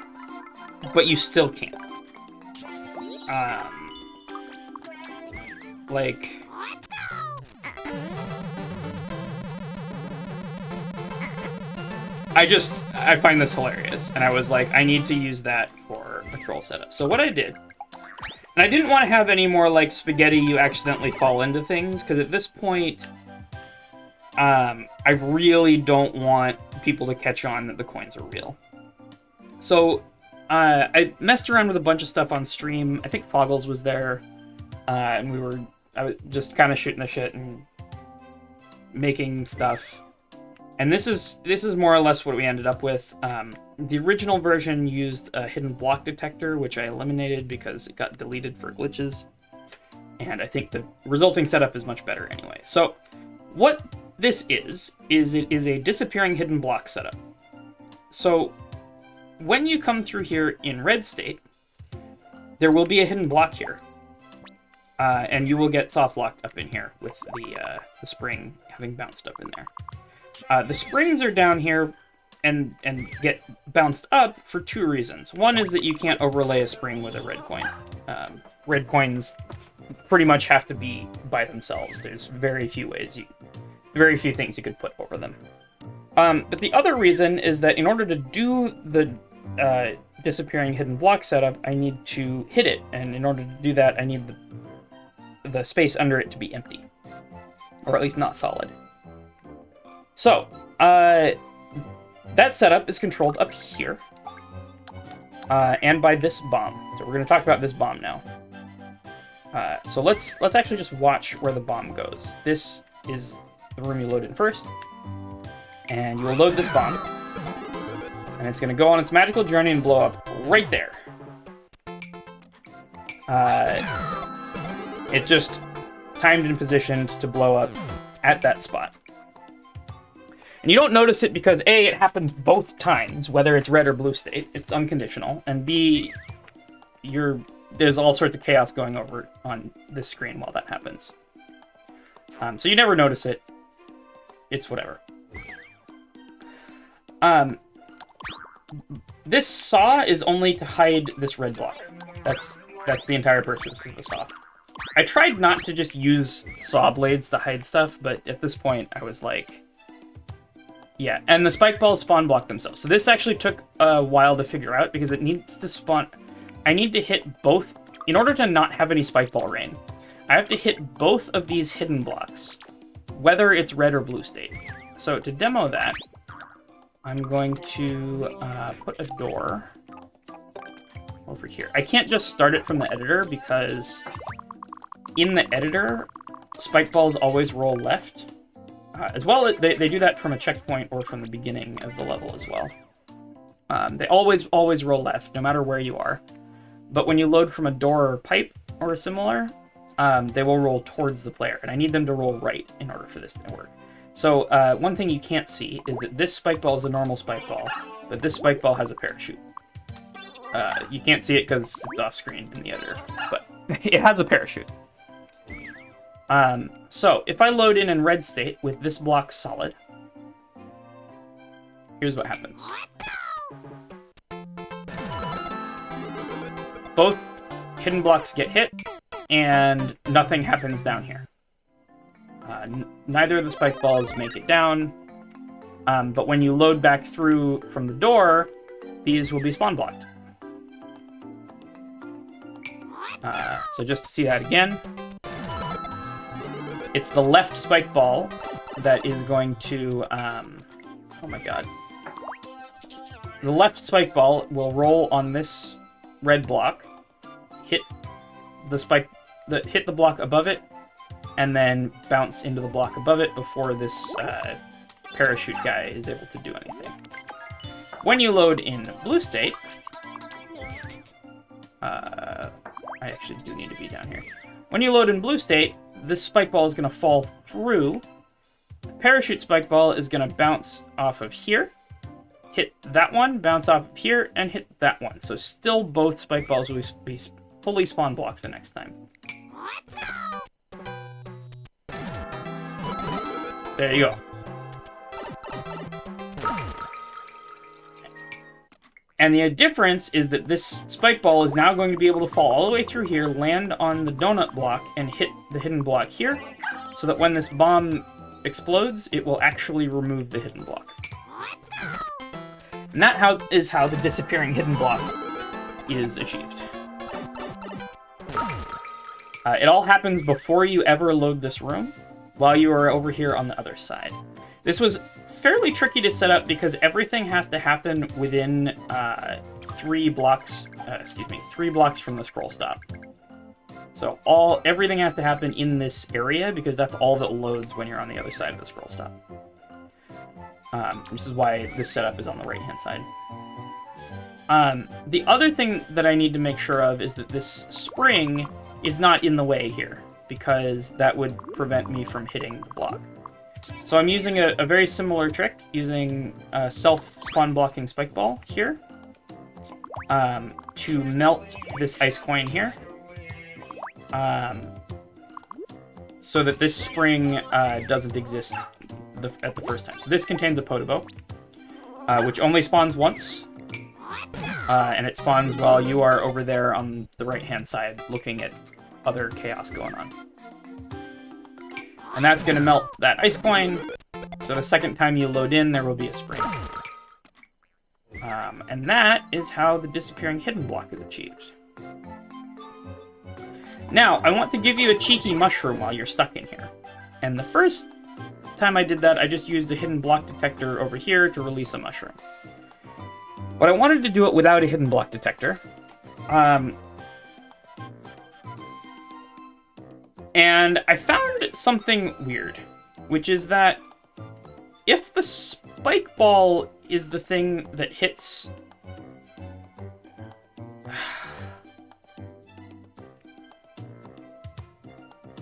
but you still can't. Like, I find this hilarious, and I was like, I need to use that for a troll setup. So what I did, and I didn't want to have any more, like, spaghetti you accidentally fall into things, because at this point, I really don't want people to catch on that the coins are real. So, I messed around with a bunch of stuff on stream. I think Foggles was there, and I was just kind of shooting the shit and making stuff. And this is more or less what we ended up with. The original version used a hidden block detector, which I eliminated because it got deleted for glitches. And I think the resulting setup is much better anyway. So what this is it is a disappearing hidden block setup. So when you come through here in red state, there will be a hidden block here. And you will get soft locked up in here with the spring having bounced up in there. The springs are down here and get bounced up for two reasons. One is that you can't overlay a spring with a red coin. Red coins pretty much have to be by themselves. There's very few things you could put over them. But the other reason is that in order to do the disappearing hidden block setup, I need to hit it, and in order to do that, I need the space under it to be empty, or at least not solid. So, that setup is controlled up here, and by this bomb. So we're going to talk about this bomb now. So let's actually just watch where the bomb goes. This is the room you load in first, and you will load this bomb, and it's going to go on its magical journey and blow up right there. It's just timed and positioned to blow up at that spot. And you don't notice it because A, it happens both times, whether it's red or blue state. It's unconditional. And B, there's all sorts of chaos going over on this screen while that happens. So you never notice it. It's whatever. This saw is only to hide this red block. That's the entire purpose of the saw. I tried not to just use saw blades to hide stuff, but at this point I was like... Yeah, and the spike balls spawn block themselves. So this actually took a while to figure out because it needs to spawn... I need to hit both... In order to not have any spike ball rain, I have to hit both of these hidden blocks, whether it's red or blue state. So to demo that, I'm going to put a door over here. I can't just start it from the editor because in the editor, spike balls always roll left. As well, they do that from a checkpoint or from the beginning of the level as well. They always roll left, no matter where you are. But when you load from a door or pipe or similar, they will roll towards the player, and I need them to roll right in order for this to work. So one thing you can't see is that this spike ball is a normal spike ball, but this spike ball has a parachute. You can't see it because it's off screen in the editor, but it has a parachute. So if I load in red state with this block solid, here's what happens. both hidden blocks get hit, and nothing happens down here. Neither of the spike balls make it down, but when you load back through from the door, these will be spawn blocked. So just to see that again, it's the left spike ball that is going to, oh my god. The left spike ball will roll on this red block, hit the block above it, and then bounce into the block above it before this parachute guy is able to do anything. When you load in blue state, I actually do need to be down here. When you load in blue state, this spike ball is going to fall through. The parachute spike ball is going to bounce off of here, hit that one, bounce off of here, and hit that one. So still both spike balls will be fully spawn blocked the next time. There you go. And the difference is that this spike ball is now going to be able to fall all the way through here, land on the donut block, and hit the hidden block here, so that when this bomb explodes, it will actually remove the hidden block. And that is how the disappearing hidden block is achieved. It all happens before you ever load this room, while you are over here on the other side. This was fairly tricky to set up because everything has to happen within 3 blocks from the scroll stop. So everything has to happen in this area because that's all that loads when you're on the other side of the scroll stop. This is why this setup is on the right-hand side. The other thing that I need to make sure of is that this spring is not in the way here, because that would prevent me from hitting the block. So I'm using a very similar trick, using a self-spawn blocking spike ball here to melt this ice coin here, so that this spring doesn't exist at the first time. So this contains a Podoboo, which only spawns once, and it spawns while you are over there on the right-hand side looking at other chaos going on. And that's going to melt that ice coin, so the second time you load in, there will be a spring. And that is how the disappearing hidden block is achieved. Now, I want to give you a cheeky mushroom while you're stuck in here. And the first time I did that, I just used a hidden block detector over here to release a mushroom. But I wanted to do it without a hidden block detector. And I found something weird, which is that if the spike ball is the thing that hits...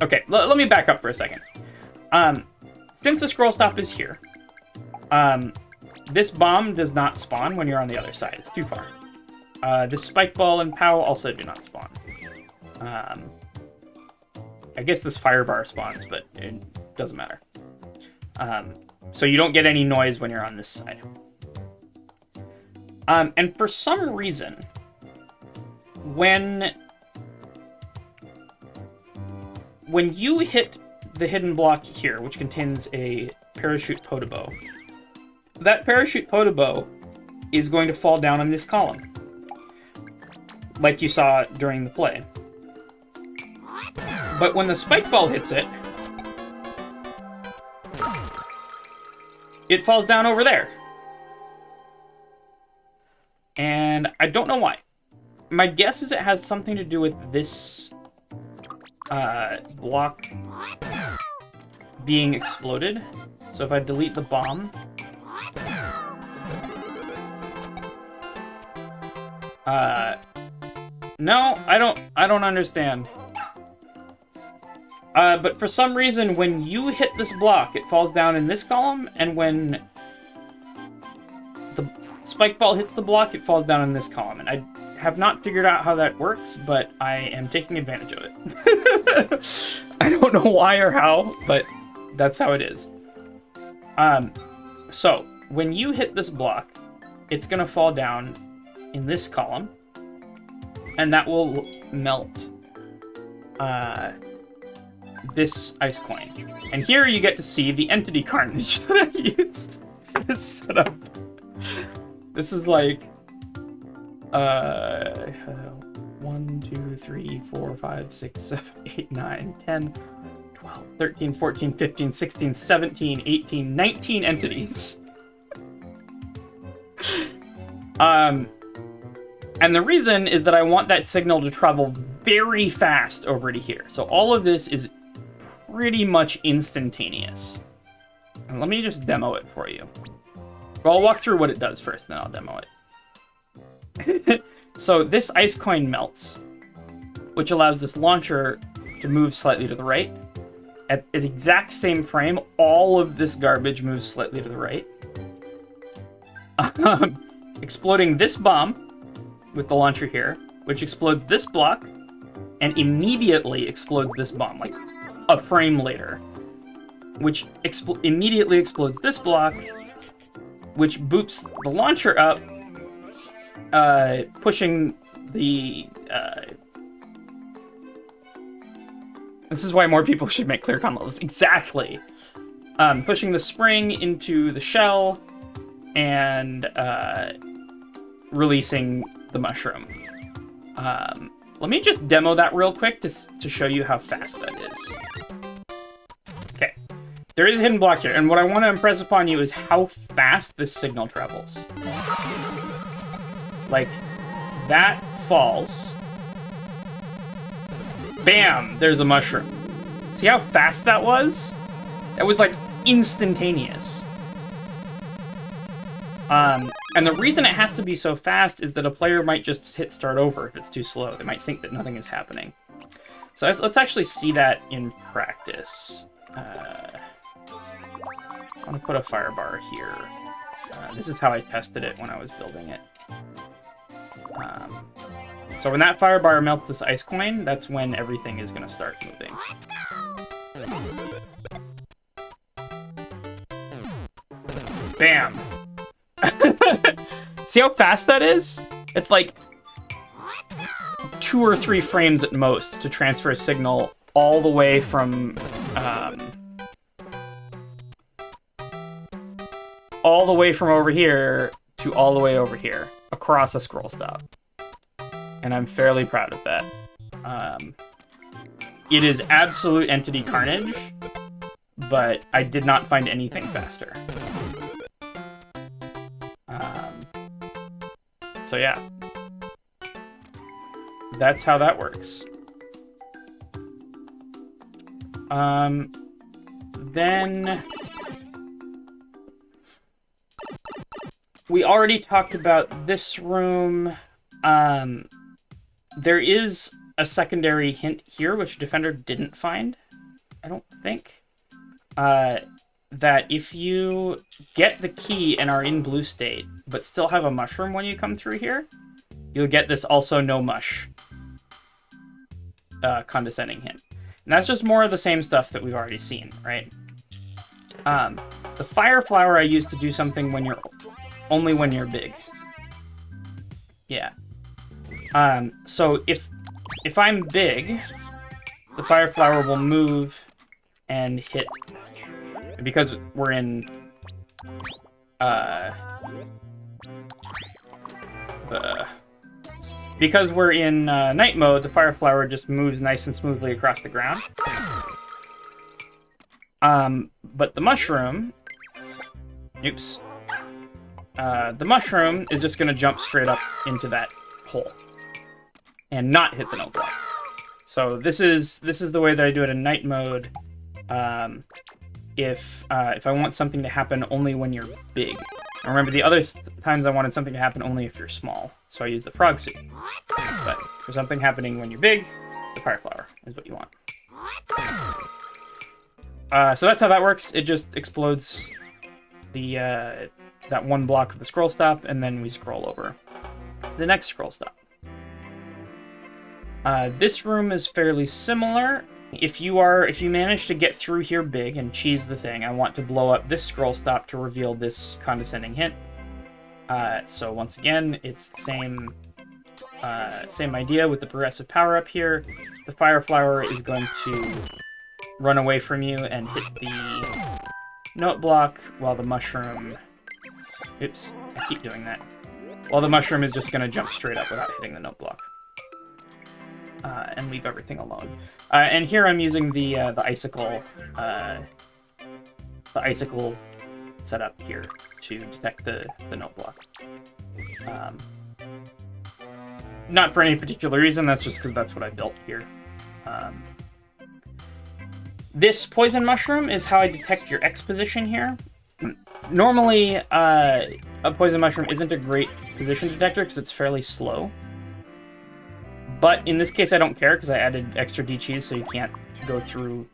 Okay, let me back up for a second. Since the scroll stop is here, this bomb does not spawn when you're on the other side. It's too far. This spike ball and POW also do not spawn. I guess this fire bar spawns, but it doesn't matter. So you don't get any noise when you're on this side. And for some reason, when you hit the hidden block here, which contains a parachute Podoboo, that parachute Podoboo is going to fall down on this column, like you saw during the play. But when the spike ball hits it, it falls down over there. And I don't know why. My guess is it has something to do with this block being exploded. So if I delete the bomb... no, I don't understand. But for some reason, when you hit this block, it falls down in this column, and when the spike ball hits the block, it falls down in this column. And I have not figured out how that works, but I am taking advantage of it. I don't know why or how, but that's how it is. So, when you hit this block, it's going to fall down in this column. and that will melt this ice coin. And here you get to see the entity carnage that I used for this setup. This is like 1, 2, 3, 4, 5, 6, 7, 8, 9, 10, 12, 13, 14, 15, 16, 17, 18, 19 entities. And the reason is that I want that signal to travel very fast over to here. So all of this is pretty much instantaneous. And let me just demo it for you. Well, I'll walk through what it does first, then I'll demo it. So this ice coin melts, which allows this launcher to move slightly to the right. At the exact same frame, all of this garbage moves slightly to the right. Exploding this bomb with the launcher here, which explodes this block, and immediately explodes this bomb, like a frame later, which immediately explodes this block, which boops the launcher up, pushing the... This is why more people should make ClearCon levels. Exactly. Pushing the spring into the shell, and releasing the mushroom. Let me just demo that real quick to show you how fast that is. Okay, there is a hidden block here, and what I want to impress upon you is how fast this signal travels. Like, that falls. Bam! There's a mushroom. See how fast that was? That was, like, instantaneous. And the reason it has to be so fast is that a player might just hit start over if it's too slow. They might think that nothing is happening. So let's actually see that in practice. I want to put a fire bar here. This is how I tested it when I was building it. So when that fire bar melts this ice coin, that's when everything is going to start moving. Bam! See how fast that is? It's like 2 or 3 frames at most to transfer a signal all the way from over here to all the way over here across a scroll stop. And I'm fairly proud of that. It is absolute entity carnage, but I did not find anything faster. So yeah, that's how that works. Then we already talked about this room. There is a secondary hint here, which Defender didn't find, I don't think. That if you get the key and are in blue state, but still have a mushroom when you come through here, you'll get this also no mush condescending hint. And that's just more of the same stuff that we've already seen, right? The fire flower I use to do something when you're only when you're big. Yeah. So if I'm big, the fire flower will move and hit. Because we're in night mode, the fire flower just moves nice and smoothly across the ground. But the mushroom, oops, the mushroom is just gonna jump straight up into that hole and not hit the no block. So this is the way that I do it in night mode. If I want something to happen only when you're big. And remember, the other times I wanted something to happen only if you're small. So I use the frog suit. But for something happening when you're big, the fire flower is what you want. So that's how that works. It just explodes the that one block of the scroll stop, and then we scroll over the next scroll stop. This room is fairly similar. If you manage to get through here big and cheese the thing, I want to blow up this scroll stop to reveal this condescending hint. So once again, it's the same Same idea with the progressive power up here. The fire flower is going to run away from you and hit the note block, while the mushroom... Oops, I keep doing that. While the mushroom is just going to jump straight up without hitting the note block. And leave everything alone. And here I'm using the icicle setup here to detect the note block. Not for any particular reason, that's just because that's what I built here. This poison mushroom is how I detect your X position here. Normally, a poison mushroom isn't a great position detector because it's fairly slow. But in this case, I don't care because I added extra D cheese, so you can't go through...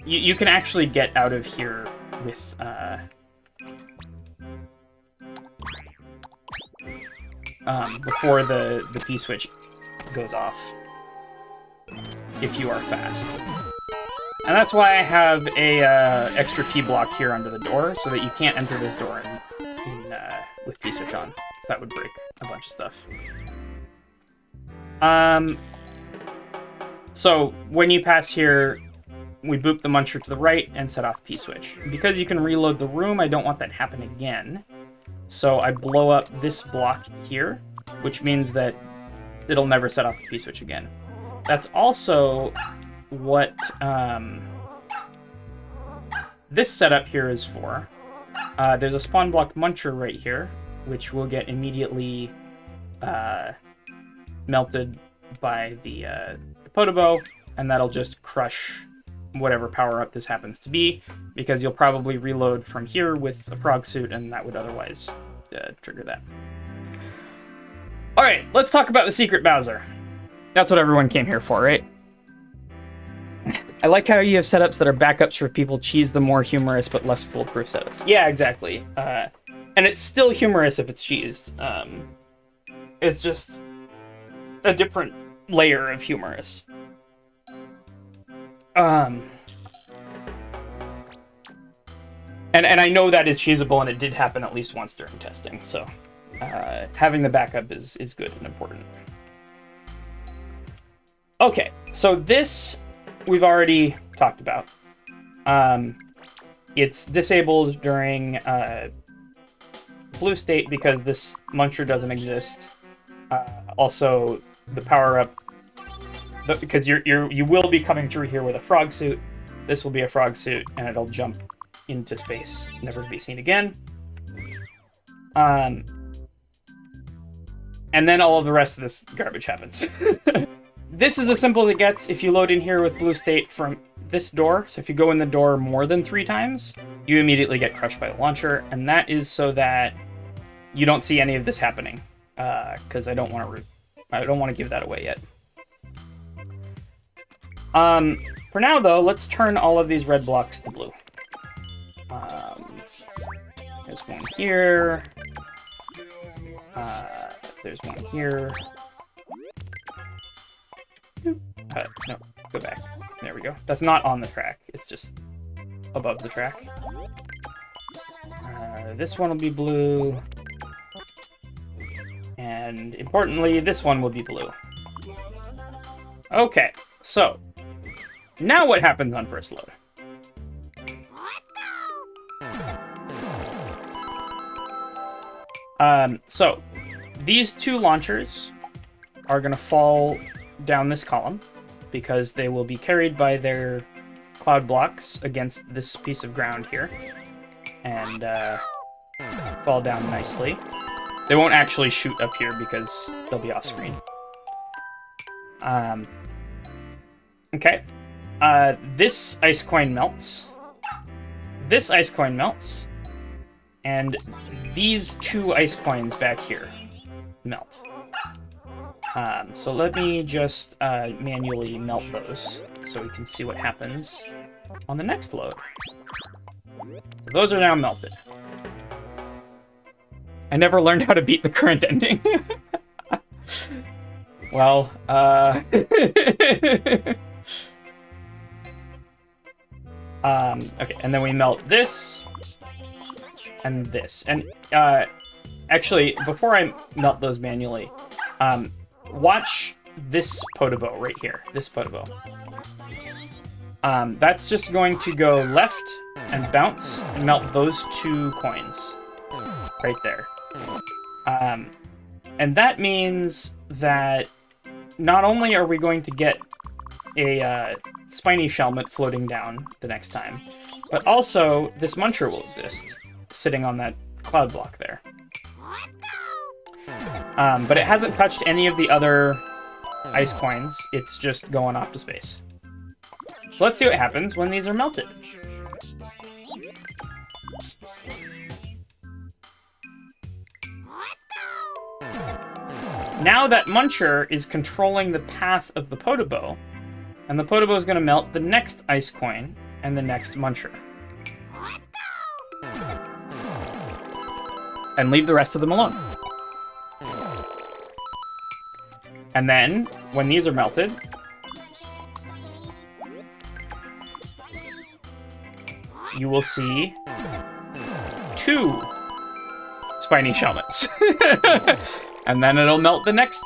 You can actually get out of here with... before the P switch goes off, if you are fast. And that's why I have a extra P block here under the door, so that you can't enter this door with P switch on, because that would break a bunch of stuff. So when you pass here, we boop the muncher to the right and set off P switch. Because you can reload the room, I don't want that to happen again. So I blow up this block here, which means that it'll never set off the P switch again. That's also what this setup here is for. There's a spawn block muncher right here, which will get immediately melted by the Podoboo, and that'll just crush whatever power-up this happens to be, because you'll probably reload from here with a frog suit, and that would otherwise trigger that. Alright, let's talk about the secret Bowser. That's what everyone came here for, right? I like how you have setups that are backups for people cheese the more humorous but less foolproof setups. Yeah, exactly. And it's still humorous if it's cheesed. It's just a different layer of humorous. And I know that is cheesable, and it did happen at least once during testing, so having the backup is good and important. Okay, so this we've already talked about. It's disabled during blue state because this muncher doesn't exist. Also, the power-up, because you will be coming through here with a frog suit. This will be a frog suit, and it'll jump into space, never to be seen again. And then all of the rest of this garbage happens. This is as simple as it gets. If you load in here with blue state from this door, so if you go in the door more than 3 times, you immediately get crushed by the launcher, and that is so that you don't see any of this happening, because I don't want to give that away yet. For now, though, let's turn all of these red blocks to blue. There's one here. There's one here. No, go back. There we go. That's not on the track. It's just above the track. This one will be blue. And importantly, this one will be blue. Okay, so now what happens on first load? So these 2 launchers are going to fall down this column because they will be carried by their cloud blocks against this piece of ground here and fall down nicely. They won't actually shoot up here because they'll be off screen. Okay. This ice coin melts. This ice coin melts. And these 2 ice coins back here melt. So let me just manually melt those so we can see what happens on the next load. So those are now melted. I never learned how to beat the current ending. Well, okay, and then we melt this and this. And actually, before I melt those manually, watch this Podoboo right here. This Podoboo. That's just going to go left and bounce and melt those 2 coins right there. And that means that not only are we going to get a spiny Shelmet floating down the next time, but also this Muncher will exist, sitting on that cloud block there. But it hasn't touched any of the other ice coins, it's just going off to space. So let's see what happens when these are melted. Now that Muncher is controlling the path of the Podoboo, and the Podoboo is going to melt the next ice coin and the next Muncher. And leave the rest of them alone. And then, when these are melted, you will see 2 spiny Shelmets. And then it'll melt the next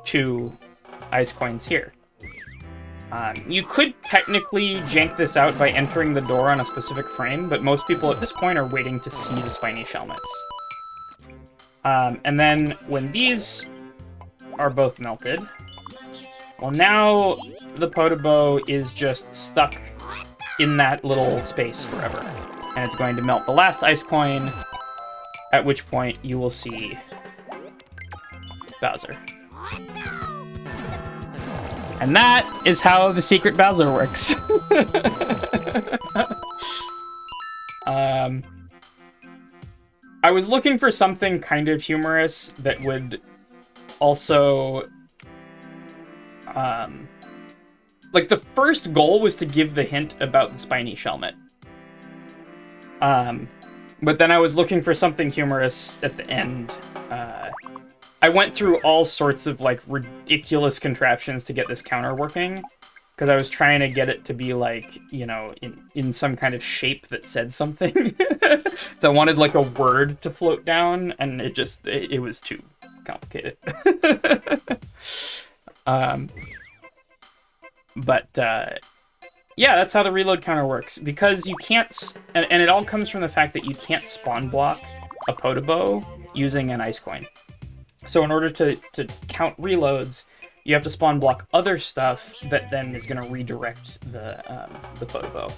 2 ice coins here. You could technically jank this out by entering the door on a specific frame, but most people at this point are waiting to see the spiny Shelmets. And then when these are both melted, well, now the Podoboo is just stuck in that little space forever. And it's going to melt the last ice coin, at which point you will see Bowser. And that is how the secret Bowser works. I was looking for something kind of humorous that would also... like, the first goal was to give the hint about the spiny Shelmet. But then I was looking for something humorous at the end. I went through all sorts of, like, ridiculous contraptions to get this counter working. Because I was trying to get it to be, like, you know, in some kind of shape that said something. So I wanted, like, a word to float down, and it was too complicated. Yeah, that's how the reload counter works. Because you can't... And it all comes from the fact that you can't spawn block a Podoboo using an ice coin. So in order to count reloads, you have to spawn block other stuff that then is going to redirect the Podoboo.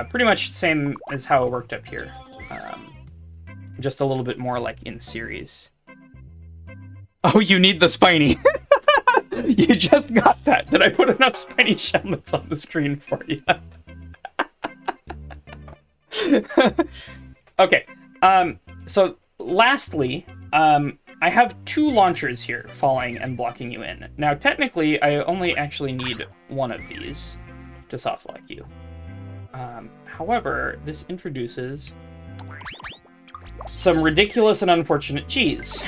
Pretty much the same as how it worked up here. Just a little bit more like in series. Oh, you need the spiny! You just got that! Did I put enough spiny Shelmets on the screen for you? Okay, so lastly, I have 2 launchers here falling and blocking you in. Now, technically, I only actually need 1 of these to softlock you. However, this introduces some ridiculous and unfortunate cheese,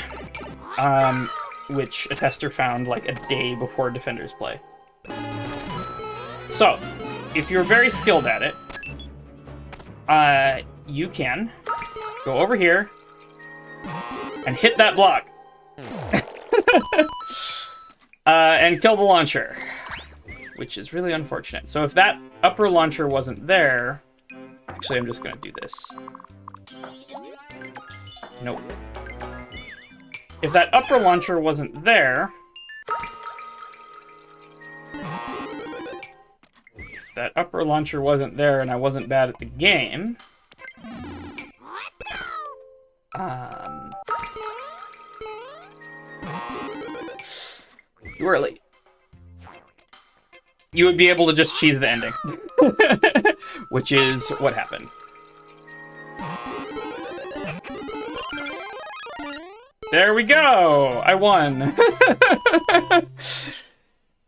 which a tester found like a day before Defender's Play. So, if you're very skilled at it, you can go over here and hit that block. And kill the launcher, which is really unfortunate. So if that upper launcher wasn't there... Actually, I'm just going to do this. Nope. If that upper launcher wasn't there... If that upper launcher wasn't there and I wasn't bad at the game... Too early. You would be able to just cheese the ending. Which is what happened. There we go! I won!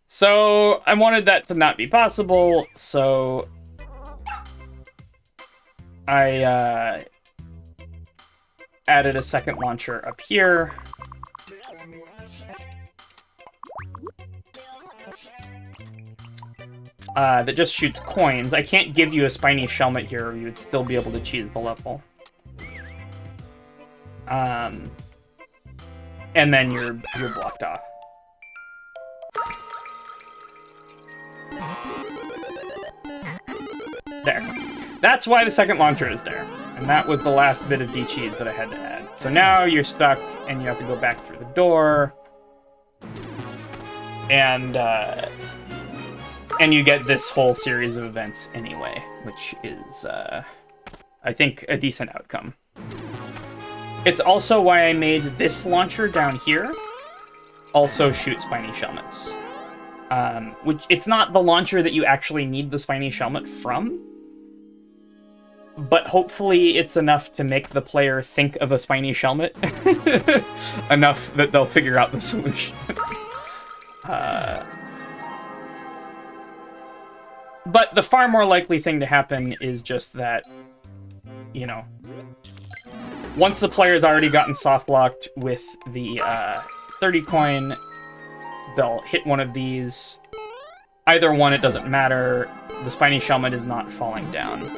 So, I wanted that to not be possible, so... I, added a second launcher up here. That just shoots coins. I can't give you a spiny Shelmet here, or you would still be able to cheese the level. and then you're blocked off. There. That's why the second launcher is there. And that was the last bit of D-cheese that I had to add. So now you're stuck, and you have to go back through the door. And you get this whole series of events anyway, which is, I think, a decent outcome. It's also why I made this launcher down here also shoot spiny shelmets. Which, it's not the launcher that you actually need the spiny shelmet from, but hopefully it's enough to make the player think of a spiny shelmet enough that they'll figure out the solution. But the far more likely thing to happen is just that, you know, once the player's already gotten soft-locked with the 30 coin, they'll hit one of these. Either one, it doesn't matter. The spiny shelmet is not falling down.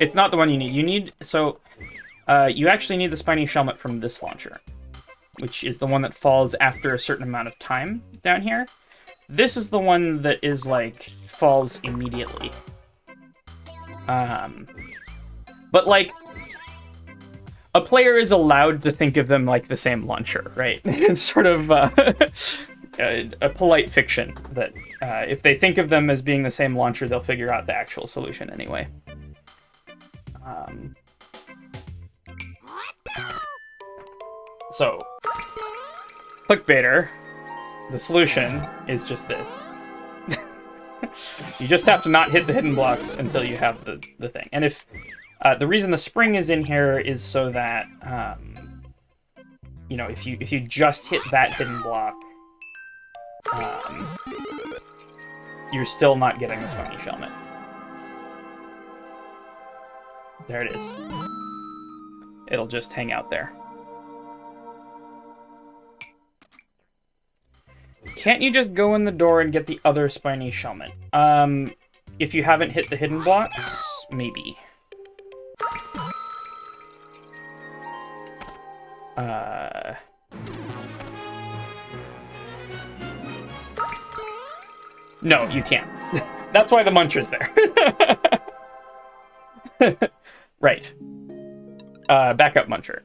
It's not the one you need. You actually need the spiny shelmet from this launcher, which is the one that falls after a certain amount of time down here. This is the one that is, like, falls immediately. But, like, a player is allowed to think of them like the same launcher, right? It's sort of a polite fiction that if they think of them as being the same launcher, they'll figure out the actual solution anyway. So, Clickbaiter, the solution is just this. You just have to not hit the hidden blocks until you have the thing. And if the reason the spring is in here is so that you know, if you just hit that hidden block, you're still not getting the spiny shelmet. There it is. It'll just hang out there. Can't you just go in the door and get the other spiny shelmet? If you haven't hit the hidden blocks, maybe. No, you can't. That's why the muncher's there. Right. Backup muncher.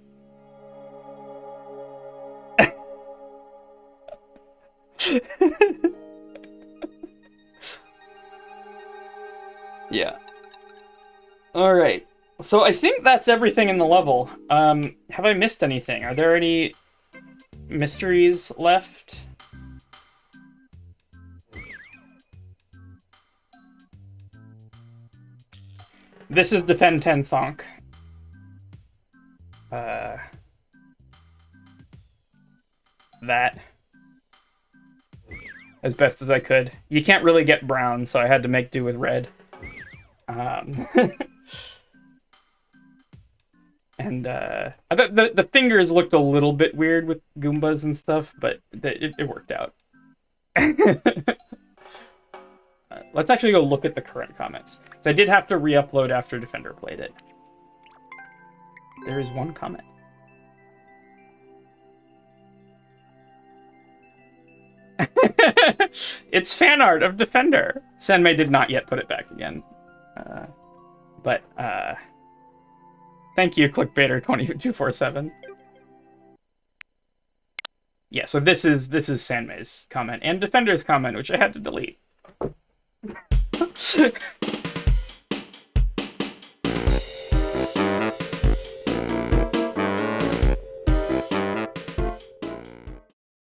Yeah. Alright. So I think that's everything in the level. Have I missed anything? Are there any mysteries left? This is Defend 10 Thonk. That. As best as I could. You can't really get brown, so I had to make do with red. And the fingers looked a little bit weird with Goombas and stuff, but it worked out. Let's actually go look at the current comments. So I did have to re-upload after Defender played it. There is one comment. It's fan art of Defender. Senmei did not yet put it back again. But thank you, Clickbaiter247. Yeah, so this is Senmei's comment and Defender's comment, which I had to delete.